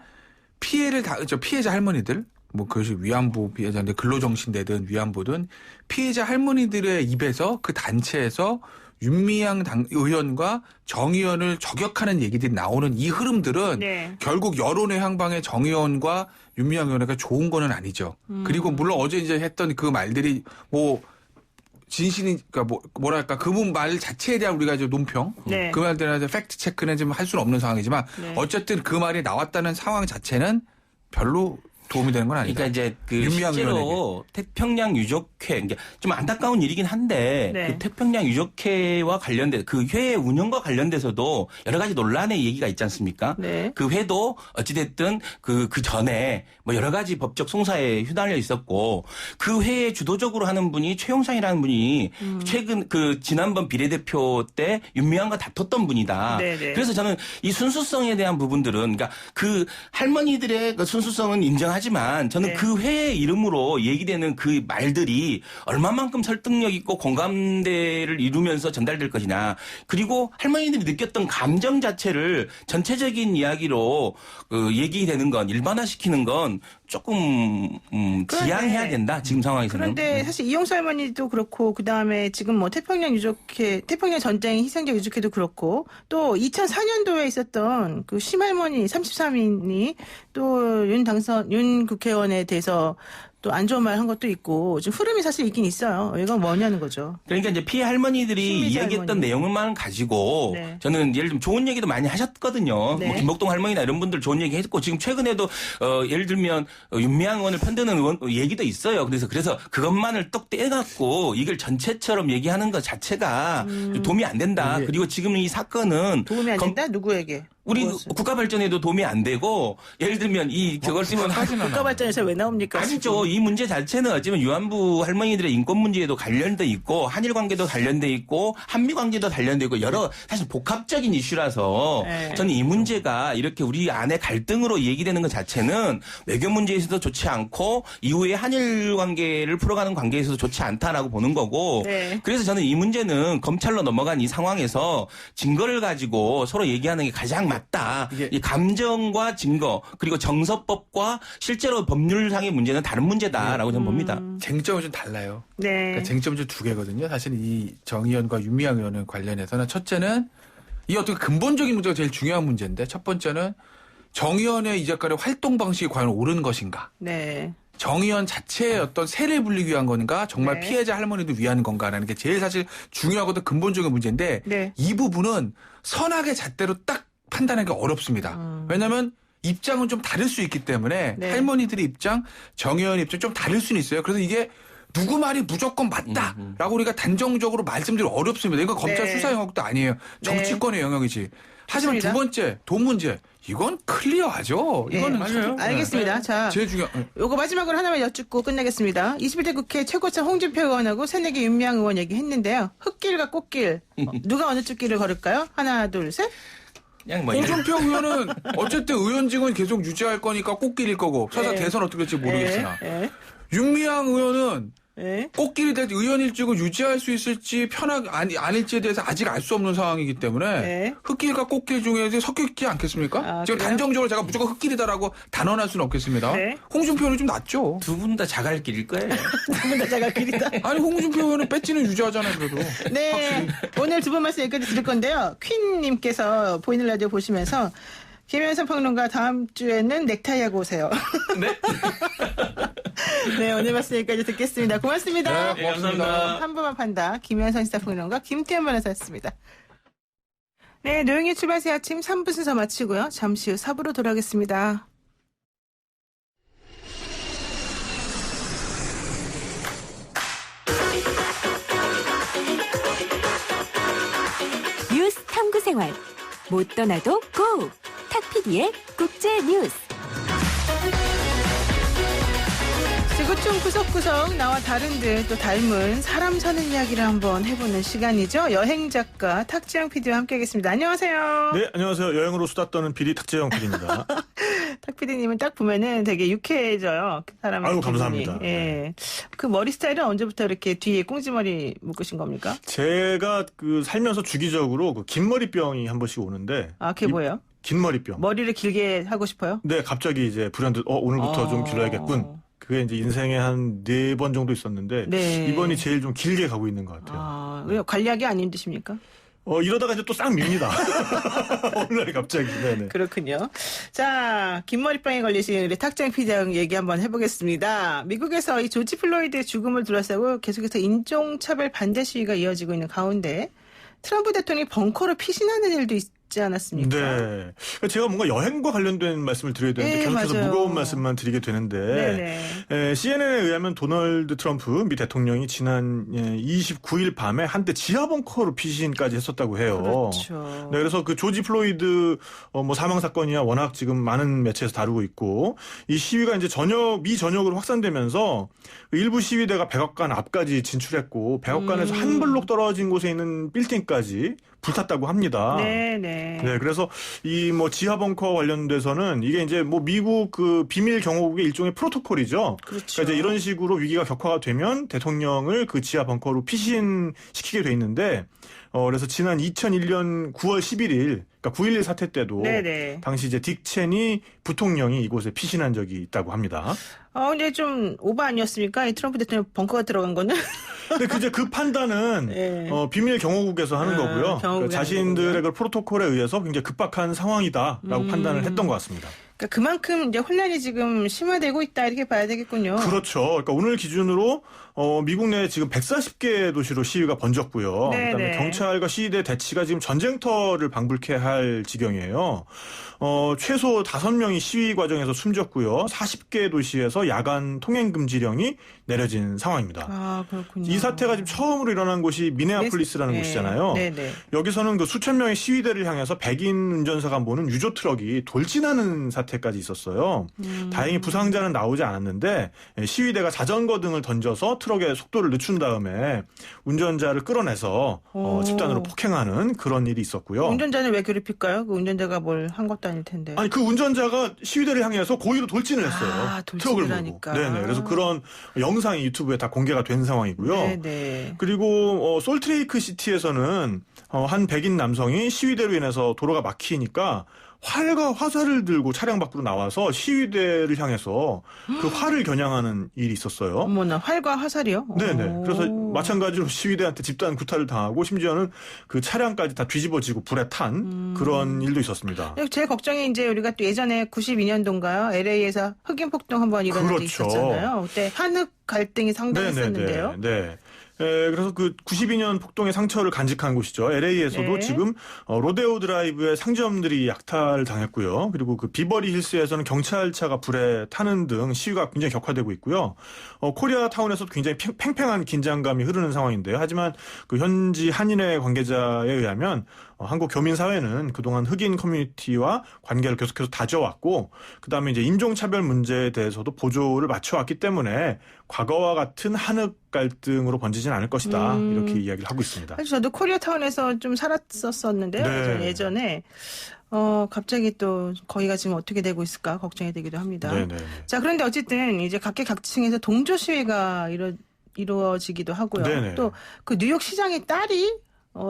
피해자 할머니들 뭐 그것이 위안부 피해자인데 근로정신대든 위안부든 피해자 할머니들의 입에서 그 단체에서 윤미향 의원과 정 의원을 저격하는 얘기들이 나오는 이 흐름들은 네. 결국 여론의 향방에 정 의원과 윤미향 의원에게 좋은 거는 아니죠. 그리고 물론 어제 이제 했던 그 말들이 뭐 진실이 그러니까 뭐랄까 그 말 자체에 대한 우리가 이제 논평 네. 그 말들에 대한 팩트 체크는 지금 할 수는 없는 상황이지만 네. 어쨌든 그 말이 나왔다는 상황 자체는 별로 도움이 되는 건 아니다. 그러니까 이제 그 실제로 태평양 유족회 이게 좀 안타까운 일이긴 한데 네. 그 태평양 유족회와 관련돼 그 회의 운영과 관련돼서도 여러 가지 논란의 얘기가 있지 않습니까? 네. 그 회도 어찌됐든 그 전에 뭐 여러 가지 법적 송사에 휘달려 있었고 그 회에 주도적으로 하는 분이 최용상이라는 분이 최근 그 지난번 비례대표 때 윤미향과 다퉜던 분이다. 네네. 그래서 저는 이 순수성에 대한 부분들은 그러니까 그 할머니들의 그 순수성은 인정하지 하지만 저는 네. 그 회의 이름으로 얘기되는 그 말들이 얼마만큼 설득력 있고 공감대를 이루면서 전달될 것이냐. 그리고 할머니들이 느꼈던 감정 자체를 전체적인 이야기로 얘기되는 건 일반화시키는 건 조금 지양해야 된다. 지금 상황에서는. 그런데 사실 이용수 할머니도 그렇고 그다음에 지금 뭐 태평양 전쟁 희생자 유족회도 그렇고 또 2004년도에 있었던 그 심할머니 33인이 또 윤 국회의원에 대해서 또 안 좋은 말 한 것도 있고 좀 흐름이 사실 있긴 있어요. 이건 뭐냐는 거죠. 그러니까 이제 피해 할머니들이 이야기했던 할머니. 내용만 가지고 네. 저는 예를 들면 좋은 얘기도 많이 하셨거든요. 네. 뭐 김복동 할머니나 이런 분들 좋은 얘기 했고 지금 최근에도 예를 들면 윤미향 의원을 편드는 얘기도 있어요. 그래서 그것만을 떡 떼갖고 이걸 전체처럼 얘기하는 것 자체가 도움이 안 된다. 그리고 지금 이 사건은 도움이 안 된다? 누구에게? 우리 무엇을? 국가 발전에도 도움이 안 되고 예를 들면 저걸 쓰면 국가 발전에서 왜 나옵니까? 아니죠. 이 문제 자체는 어쩌면 위안부 할머니들의 인권 문제에도 관련돼 있고 한일 관계도 관련돼 있고 한미 관계도 관련돼 있고 여러 사실 복합적인 이슈라서 네. 저는 이 문제가 이렇게 우리 안에 갈등으로 얘기되는 것 자체는 외교 문제에서도 좋지 않고 이후에 한일 관계를 풀어가는 관계에서도 좋지 않다라고 보는 거고 네. 그래서 저는 이 문제는 검찰로 넘어간 이 상황에서 증거를 가지고 서로 얘기하는 게 가장 맞다. 이 감정과 증거 그리고 정서법과 실제로 법률상의 문제는 다른 문제다라고 저는 봅니다. 쟁점은 좀 달라요. 네. 그러니까 쟁점은 좀 두 개거든요. 사실 이 정 의원과 윤미향 의원 관련해서는 첫째는 이 어떤 근본적인 문제가 제일 중요한 문제인데 첫 번째는 정 의원의 이제까지 활동 방식이 과연 옳은 것인가? 네. 정 의원 자체의 어떤 세를 불리기 위한 건가? 정말 네. 피해자 할머니들 위한 건가라는 게 제일 사실 중요하고도 근본적인 문제인데 네. 이 부분은 선악의 잣대로 딱 판단하기가 어렵습니다. 왜냐하면 입장은 좀 다를 수 있기 때문에 네. 할머니들의 입장, 정 의원의 입장 좀 다를 수는 있어요. 그래서 이게 누구 말이 무조건 맞다라고 우리가 단정적으로 말씀드리기 어렵습니다. 이건 검찰 네. 수사 영역도 아니에요. 정치권의 영역이지. 하지만 좋습니다. 두 번째 돈 문제 이건 클리어하죠. 이거는 맞아요. 알겠습니다. 자, 제일 중요한. 요거 마지막으로 하나만 여쭙고 끝내겠습니다. 21대 국회 최고차 홍준표 의원하고 새내기 윤미향 의원 얘기했는데요. 흙길과 꽃길 누가 어느 쪽 길을 걸을까요? 하나, 둘, 셋. 그냥 뭐 홍준표 의원은 어쨌든 의원직은 계속 유지할 거니까 꽃길일 거고 설사 네. 대선 어떻게 될지 모르겠으나 예. 윤미향 의원은 예. 꽃길이 될 의원일직을 유지할 수 있을지 아닐지에 대해서 아직 알 수 없는 상황이기 때문에 네. 흙길과 꽃길 중에 섞여 있지 않겠습니까? 아, 지금 그래요? 단정적으로 제가 무조건 흙길이다라고 단언할 수는 없겠습니다. 네. 홍준표 의원은 좀 낫죠. 두 분 다 자갈 길일 거예요. 두분 다 자갈 길이다. 아니 홍준표 의원은 배지는 유지하잖아요. 그래도. 네. 오늘 두 분 말씀 여기까지 들을 건데요. 퀸님께서 보이는 라디오 보시면서 김현선 평론가 다음 주에는 넥타이하고 오세요. 네. 네, 오늘 말씀 여기까지 듣겠습니다. 고맙습니다. 네, 고맙습니다. 한 번만 판다. 김현선 시사평론가 김태현 변호사였습니다. 네, 노영희 출발새 아침 3부 순서 마치고요. 잠시 후 4부로 돌아오겠습니다. 뉴스 탐구 생활 못 떠나도 고! 탁PD의 국제 뉴스. 지구촌 구석구석 나와 다른 듯 또 닮은 사람 사는 이야기를 한번 해보는 시간이죠. 여행 작가 탁지영 PD와 함께하겠습니다. 안녕하세요. 네, 안녕하세요. 여행으로 수다 떠는 PD 탁재영 PD입니다. 탁 PD님은 딱 보면은 되게 유쾌해져요. 그 사람의 아유, 기분이. 감사합니다. 예. 그 머리 스타일은 언제부터 이렇게 뒤에 꽁지머리 묶으신 겁니까? 제가 살면서 주기적으로 긴 머리병이 한 번씩 오는데. 아, 그게 뭐예요? 긴 머리병. 머리를 길게 하고 싶어요? 네, 갑자기 이제 불현듯 오늘부터 좀 길러야겠군. 그게 이제 인생에 한 4번 정도 있었는데 네. 이번이 제일 좀 길게 가고 있는 것 같아요. 아, 왜 관리하기 안 힘드십니까? 이러다가 이제 또 싹 밉니다. 어느 날 갑자기. 네네. 그렇군요. 자, 긴 머리병에 걸리신 우리 탁정 PD랑 얘기 한번 해보겠습니다. 미국에서 이 조지 플로이드의 죽음을 둘러싸고 계속해서 인종차별 반대 시위가 이어지고 있는 가운데 트럼프 대통령이 벙커로 피신하는 일도 있지 않았습니까? 네. 제가 뭔가 여행과 관련된 말씀을 드려야 되는데 네, 계속해서 맞아요. 무거운 말씀만 드리게 되는데 CNN에 의하면 도널드 트럼프 미 대통령이 지난 29일 밤에 한때 지하 벙커로 피신까지 했었다고 해요. 그렇죠. 네, 그래서 그 조지 플로이드 사망 사건이야 워낙 지금 많은 매체에서 다루고 있고 이 시위가 이제 미 전역으로 확산되면서 일부 시위대가 백악관 앞까지 진출했고 백악관에서 한 블록 떨어진 곳에 있는 빌딩까지 불탔다고 합니다. 네. 그래서 이 뭐 지하 벙커 관련돼서는 이게 이제 뭐 미국 그 비밀 경호국의 일종의 프로토콜이죠. 그렇죠. 그러니까 이제 이런 식으로 위기가 격화가 되면 대통령을 그 지하 벙커로 피신시키게 돼 있는데 그래서 지난 2001년 9월 11일 그러니까 9.11 사태 때도 당시 이제 딕 체니 부통령이 이곳에 피신한 적이 있다고 합니다. 근데 좀 오버 아니었습니까? 이 트럼프 대통령 벙커가 들어간 거는? 근데 이제 그 판단은 비밀 경호국에서 하는 거고요. 그러니까 자신들의 그 프로토콜에 의해서 굉장히 급박한 상황이다라고 판단을 했던 것 같습니다. 그러니까 그만큼 이제 혼란이 지금 심화되고 있다 이렇게 봐야 되겠군요. 그렇죠. 그러니까 오늘 기준으로 미국 내 지금 140개 도시로 시위가 번졌고요. 그다음에 경찰과 시위대 대치가 지금 전쟁터를 방불케 할 지경이에요. 최소 5명이 시위 과정에서 숨졌고요. 40개 도시에서 야간 통행 금지령이 내려진 상황입니다. 아, 그렇군요. 이 사태가 지금 처음으로 일어난 곳이 미네아폴리스라는 곳이잖아요. 여기서는 그 수천 명의 시위대를 향해서 백인 운전사가 모는 유조 트럭이 돌진하는 사태까지 있었어요. 다행히 부상자는 나오지 않았는데 시위대가 자전거 등을 던져서 트럭의 속도를 늦춘 다음에 운전자를 끌어내서 집단으로 폭행하는 그런 일이 있었고요. 운전자는 왜 괴롭힐까요? 그 운전자가 뭘 한 것도 아닐 텐데. 아니 그 운전자가 시위대를 향해서 고의로 돌진을 했어요. 트럭을 몰고. 네네. 그래서 그런 영상이 유튜브에 다 공개가 된 상황이고요. 네네. 그리고 솔트레이크 시티에서는 한 백인 남성이 시위대로 인해서 도로가 막히니까 활과 화살을 들고 차량 밖으로 나와서 시위대를 향해서 그 활을 겨냥하는 일이 있었어요. 어머나, 활과 화살이요? 네네. 그래서 마찬가지로 시위대한테 집단 구타를 당하고 심지어는 그 차량까지 다 뒤집어지고 불에 탄 그런 일도 있었습니다. 제 걱정이 이제 우리가 또 예전에 92년도인가요? LA에서 흑인 폭동 한번 일어난 게 있었잖아요. 그때 한흑 갈등이 상당했었는데요. 네. 그래서 그 92년 폭동의 상처를 간직한 곳이죠. LA에서도 지금 로데오 드라이브의 상점들이 약탈 당했고요. 그리고 그 비버리 힐스에서는 경찰차가 불에 타는 등 시위가 굉장히 격화되고 있고요. 코리아타운에서도 굉장히 팽팽한 긴장감이 흐르는 상황인데요. 하지만 그 현지 한인회 관계자에 의하면 한국 교민사회는 그동안 흑인 커뮤니티와 관계를 계속해서 다져왔고 그다음에 이제 인종차별 문제에 대해서도 보조를 맞춰왔기 때문에 과거와 같은 한흑 갈등으로 번지진 않을 것이다. 이렇게 이야기를 하고 있습니다. 사실 저도 코리아타운에서 좀 살았었는데요. 예전에. 갑자기 또 거기가 지금 어떻게 되고 있을까 걱정이 되기도 합니다. 자, 그런데 어쨌든 이제 각계각층에서 동조 시위가 이루어지기도 하고요. 또 그 뉴욕 시장의 딸이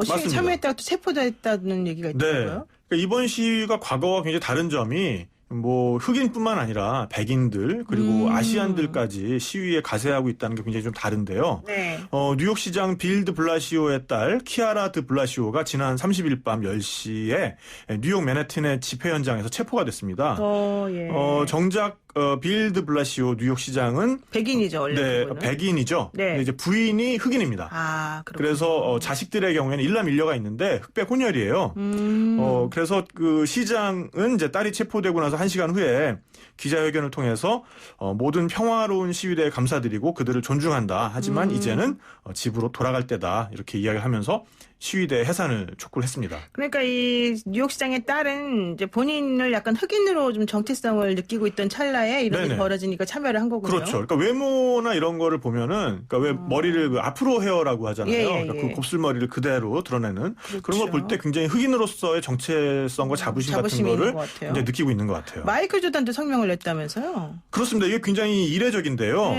시위에 참여했다가 또 체포됐다는 얘기가 있더라고요. 그러니까 이번 시위가 과거와 굉장히 다른 점이 뭐 흑인뿐만 아니라 백인들 그리고 아시안들까지 시위에 가세하고 있다는 게 굉장히 좀 다른데요. 뉴욕시장 빌 드 블라시오의 딸 키아라 드 블라시오가 지난 30일 밤 10시에 뉴욕 맨해튼의 집회 현장에서 체포가 됐습니다. 정작 빌 드 블라시오 뉴욕시장은 백인이죠, 원래. 네, 백인이죠. 근데 이제 부인이 흑인입니다. 그래서 자식들의 경우에는 일남 일녀가 있는데 흑백 혼혈이에요. 그래서 그 시장은 이제 딸이 체포되고 나서 1시간 후에 기자회견을 통해서 모든 평화로운 시위대에 감사드리고 그들을 존중한다. 하지만 이제는 집으로 돌아갈 때다. 이렇게 이야기를 하면서 시위대 해산을 촉구를 했습니다. 그러니까 이 뉴욕시장의 딸은 이제 본인을 약간 흑인으로 좀 정체성을 느끼고 있던 찰나에 이런 일이 벌어지니까 참여를 한 거군요. 그렇죠. 그러니까 외모나 이런 거를 보면은 그러니까 왜 머리를 그 아프로 헤어라고 하잖아요. 그러니까 그 곱슬머리를 그대로 드러내는 그런 걸 볼 때 굉장히 흑인으로서의 정체성과 자부심 같은 거를 굉장히 느끼고 있는 것 같아요. 마이클 조던도 성명을 냈다면서요? 그렇습니다. 이게 굉장히 이례적인데요.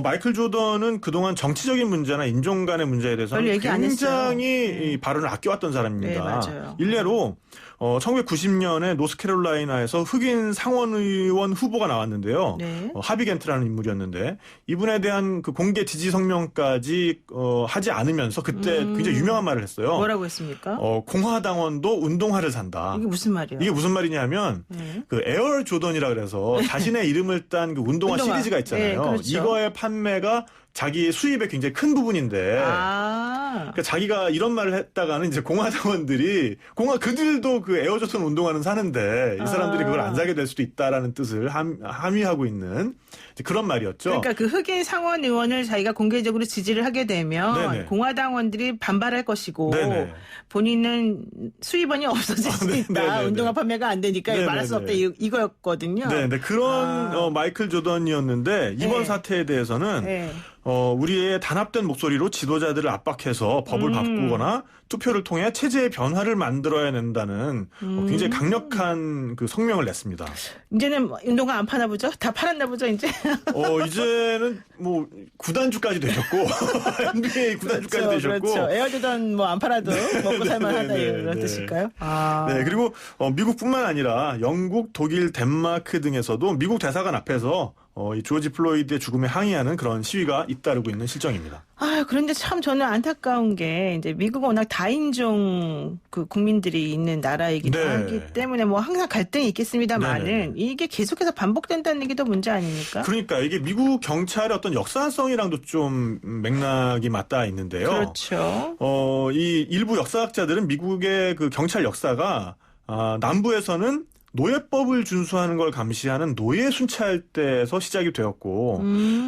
마이클 조던은 그동안 정치적인 문제나 인종 간의 문제에 대해서는 굉장히 발언을 아껴왔던 사람입니다. 일례로 1990년에 노스캐롤라이나에서 흑인 상원의원 후보가 나왔는데요. 하비 겐트라는 인물이었는데 이분에 대한 그 공개 지지 성명까지 하지 않으면서 그때 굉장히 유명한 말을 했어요. 뭐라고 했습니까? 공화당원도 운동화를 산다. 이게 무슨 말이에요? 이게 무슨 말이냐면 그 에어 조던이라 그래서 자신의 이름을 딴 그 운동화 시리즈가 있잖아요. 그렇죠. 이거의 판매가 자기 수입의 굉장히 큰 부분인데 그러니까 자기가 이런 말을 했다가는 이제 공화당원들이 그들도 그 에어조던 운동화는 사는데 이 사람들이 그걸 안 사게 될 수도 있다라는 뜻을 함의하고 있는 그런 말이었죠. 그러니까 그 흑인 상원 의원을 자기가 공개적으로 지지를 하게 되면 네네. 공화당원들이 반발할 것이고 네네. 본인은 수입원이 없어질 수 있다. 네네네. 운동화 판매가 안 되니까 네네네. 말할 수 없다. 이거였거든요. 네, 그런 마이클 조던이었는데 이번 네. 사태에 대해서는 네. 우리의 단합된 목소리로 지도자들을 압박해서 법을 바꾸거나 투표를 통해 체제의 변화를 만들어야 된다는 굉장히 강력한 그 성명을 냈습니다. 이제는 운동화 안 파나 보죠? 다 팔았나 보죠, 이제? 이제는 뭐 구단주까지 되셨고 NBA 구단주까지 되셨고 그렇죠. 에어조던 뭐 안 팔아도 먹고 살만하다 이런 뜻일까요? 네, 그리고 미국뿐만 아니라 영국, 독일, 덴마크 등에서도 미국 대사관 앞에서 이 조지 플로이드의 죽음에 항의하는 그런 시위가 잇따르고 있는 실정입니다. 그런데 참 저는 안타까운 게 이제 미국은 워낙 다인종 그 국민들이 있는 나라이기도 네. 하기 때문에 뭐 항상 갈등이 있겠습니다만은 네네. 이게 계속해서 반복된다는 게 더 문제 아닙니까? 그러니까 이게 미국 경찰의 어떤 역사성이랑도 좀 맥락이 맞닿아 있는데요. 그렇죠. 이 일부 역사학자들은 미국의 그 경찰 역사가 남부에서는 노예법을 준수하는 걸 감시하는 노예 순찰대에서 시작이 되었고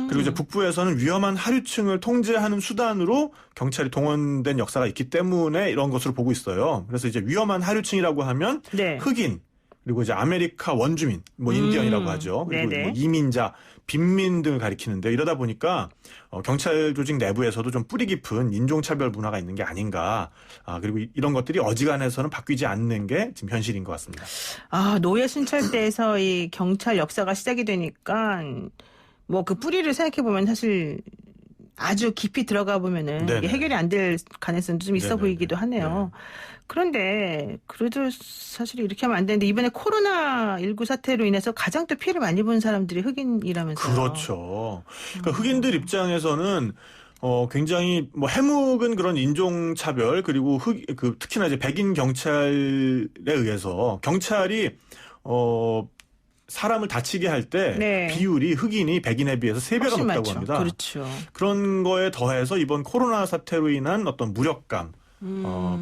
그리고 이제 북부에서는 위험한 하류층을 통제하는 수단으로 경찰이 동원된 역사가 있기 때문에 이런 것으로 보고 있어요. 그래서 이제 위험한 하류층이라고 하면 네. 흑인 그리고 이제 아메리카 원주민, 뭐 인디언이라고 하죠. 그리고 네네. 뭐 이민자, 빈민 등을 가리키는데 이러다 보니까 경찰 조직 내부에서도 좀 뿌리 깊은 인종차별 문화가 있는 게 아닌가. 그리고 이런 것들이 어지간해서는 바뀌지 않는 게 지금 현실인 것 같습니다. 노예 순찰대에서 이 경찰 역사가 시작이 되니까 뭐 그 뿌리를 생각해 보면 사실 아주 깊이 들어가 보면은 네네. 이게 해결이 안 될 가능성도 좀 있어 네네네. 보이기도 하네요. 그런데 그래도 사실 이렇게 하면 안 되는데 이번에 코로나19 사태로 인해서 가장 또 피해를 많이 본 사람들이 흑인이라면서요. 그렇죠. 그러니까 흑인들 입장에서는 굉장히 뭐 해묵은 그런 인종차별 그리고 특히나 이제 백인 경찰에 의해서 경찰이 사람을 다치게 할 때 네. 비율이 흑인이 백인에 비해서 3배가 훨씬 높다고 많죠. 합니다. 그렇죠. 그런 거에 더해서 이번 코로나 사태로 인한 어떤 무력감,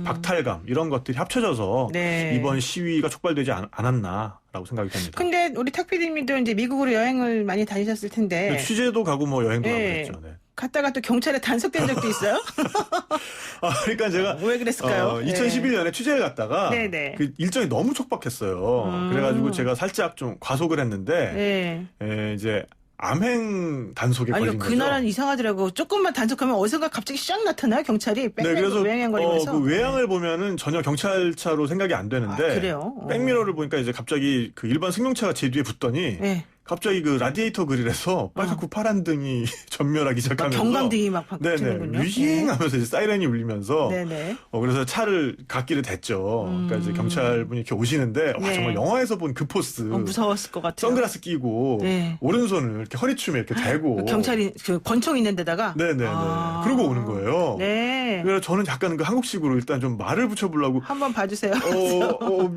박탈감 이런 것들이 합쳐져서 네. 이번 시위가 촉발되지 않았나라고 생각이 됩니다. 근데 우리 탁 PD님도 이제 미국으로 여행을 많이 다니셨을 텐데 취재도 가고 뭐 여행도 가고 네. 그랬죠. 네. 갔다가 또 경찰에 단속된 적도 있어요? 그러니까 제가 왜 그랬을까요? 2011년에 취재를 갔다가 네네. 그 일정이 너무 촉박했어요. 그래가지고 제가 살짝 좀 과속을 했는데 이제 암행 단속에 걸린 거죠. 그 나라는 이상하더라고. 조금만 단속하면 어디선가 갑자기 샥 나타나요, 경찰이. 네, 그래서 외양거리면서. 그 외양을 보면은 전혀 경찰차로 생각이 안 되는데 그래요? 백미러를 보니까 이제 갑자기 그 일반 승용차가 제 뒤에 붙더니 네. 갑자기 그 라디에이터 그릴에서 빨갛고 파란 등이 전멸하기 시작하면서 경광등이 막 바뀌는군요. 윙 하면서 이제 사이렌이 울리면서 네네. 그래서 차를 갓길에 댔죠. 그러니까 이제 경찰분이 이렇게 오시는데 와, 정말 영화에서 본 그 포스. 무서웠을 것 같아요. 선글라스 끼고 오른손을 이렇게 허리춤에 이렇게 대고 경찰이 그 권총 있는 데다가 네네네. 그러고 오는 거예요. 네. 그래서 저는 약간 그 한국식으로 일단 좀 말을 붙여보려고 한번 봐주세요.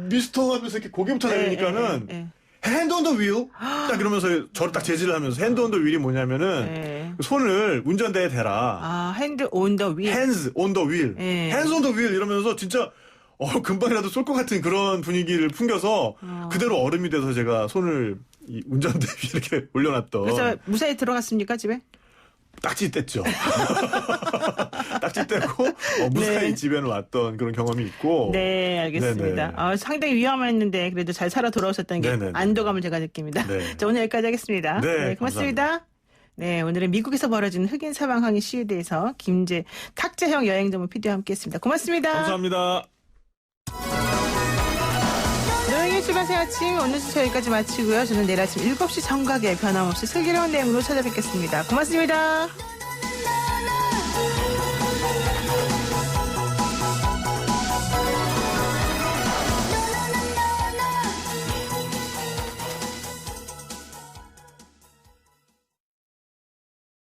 미스터 하면서 이렇게 고개부터 내리니까는 핸드 온 더 휠? 딱 이러면서 저를 딱 제지를 하면서 핸드 온 더 휠이 뭐냐면은 손을 운전대에 대라. 핸드 온 더 휠. 핸즈 온 더 휠. 핸즈 온 더 휠 이러면서 진짜 금방이라도 쏠 것 같은 그런 분위기를 풍겨서 그대로 얼음이 돼서 제가 손을 이 운전대 위에 이렇게 올려놨던. 그래서 무사히 들어갔습니까, 집에? 딱지 뗐죠. 딱지 떼고 무사히 집에는 왔던 그런 경험이 있고. 네, 알겠습니다. 상당히 위험했는데 그래도 잘 살아 돌아오셨다는 게 안도감을 제가 느낍니다. 네. 자, 오늘 여기까지 하겠습니다. 네, 고맙습니다. 감사합니다. 네, 오늘은 미국에서 벌어진 흑인 사망 항의 시위에 대해서 탁재형 여행전문 PD와 함께했습니다. 고맙습니다. 감사합니다. 노영의 출발생 아침 오늘 수서 여기까지 마치고요. 저는 내일 아침 7시 정각에 변함없이 슬기로운 내용으로 찾아뵙겠습니다. 고맙습니다.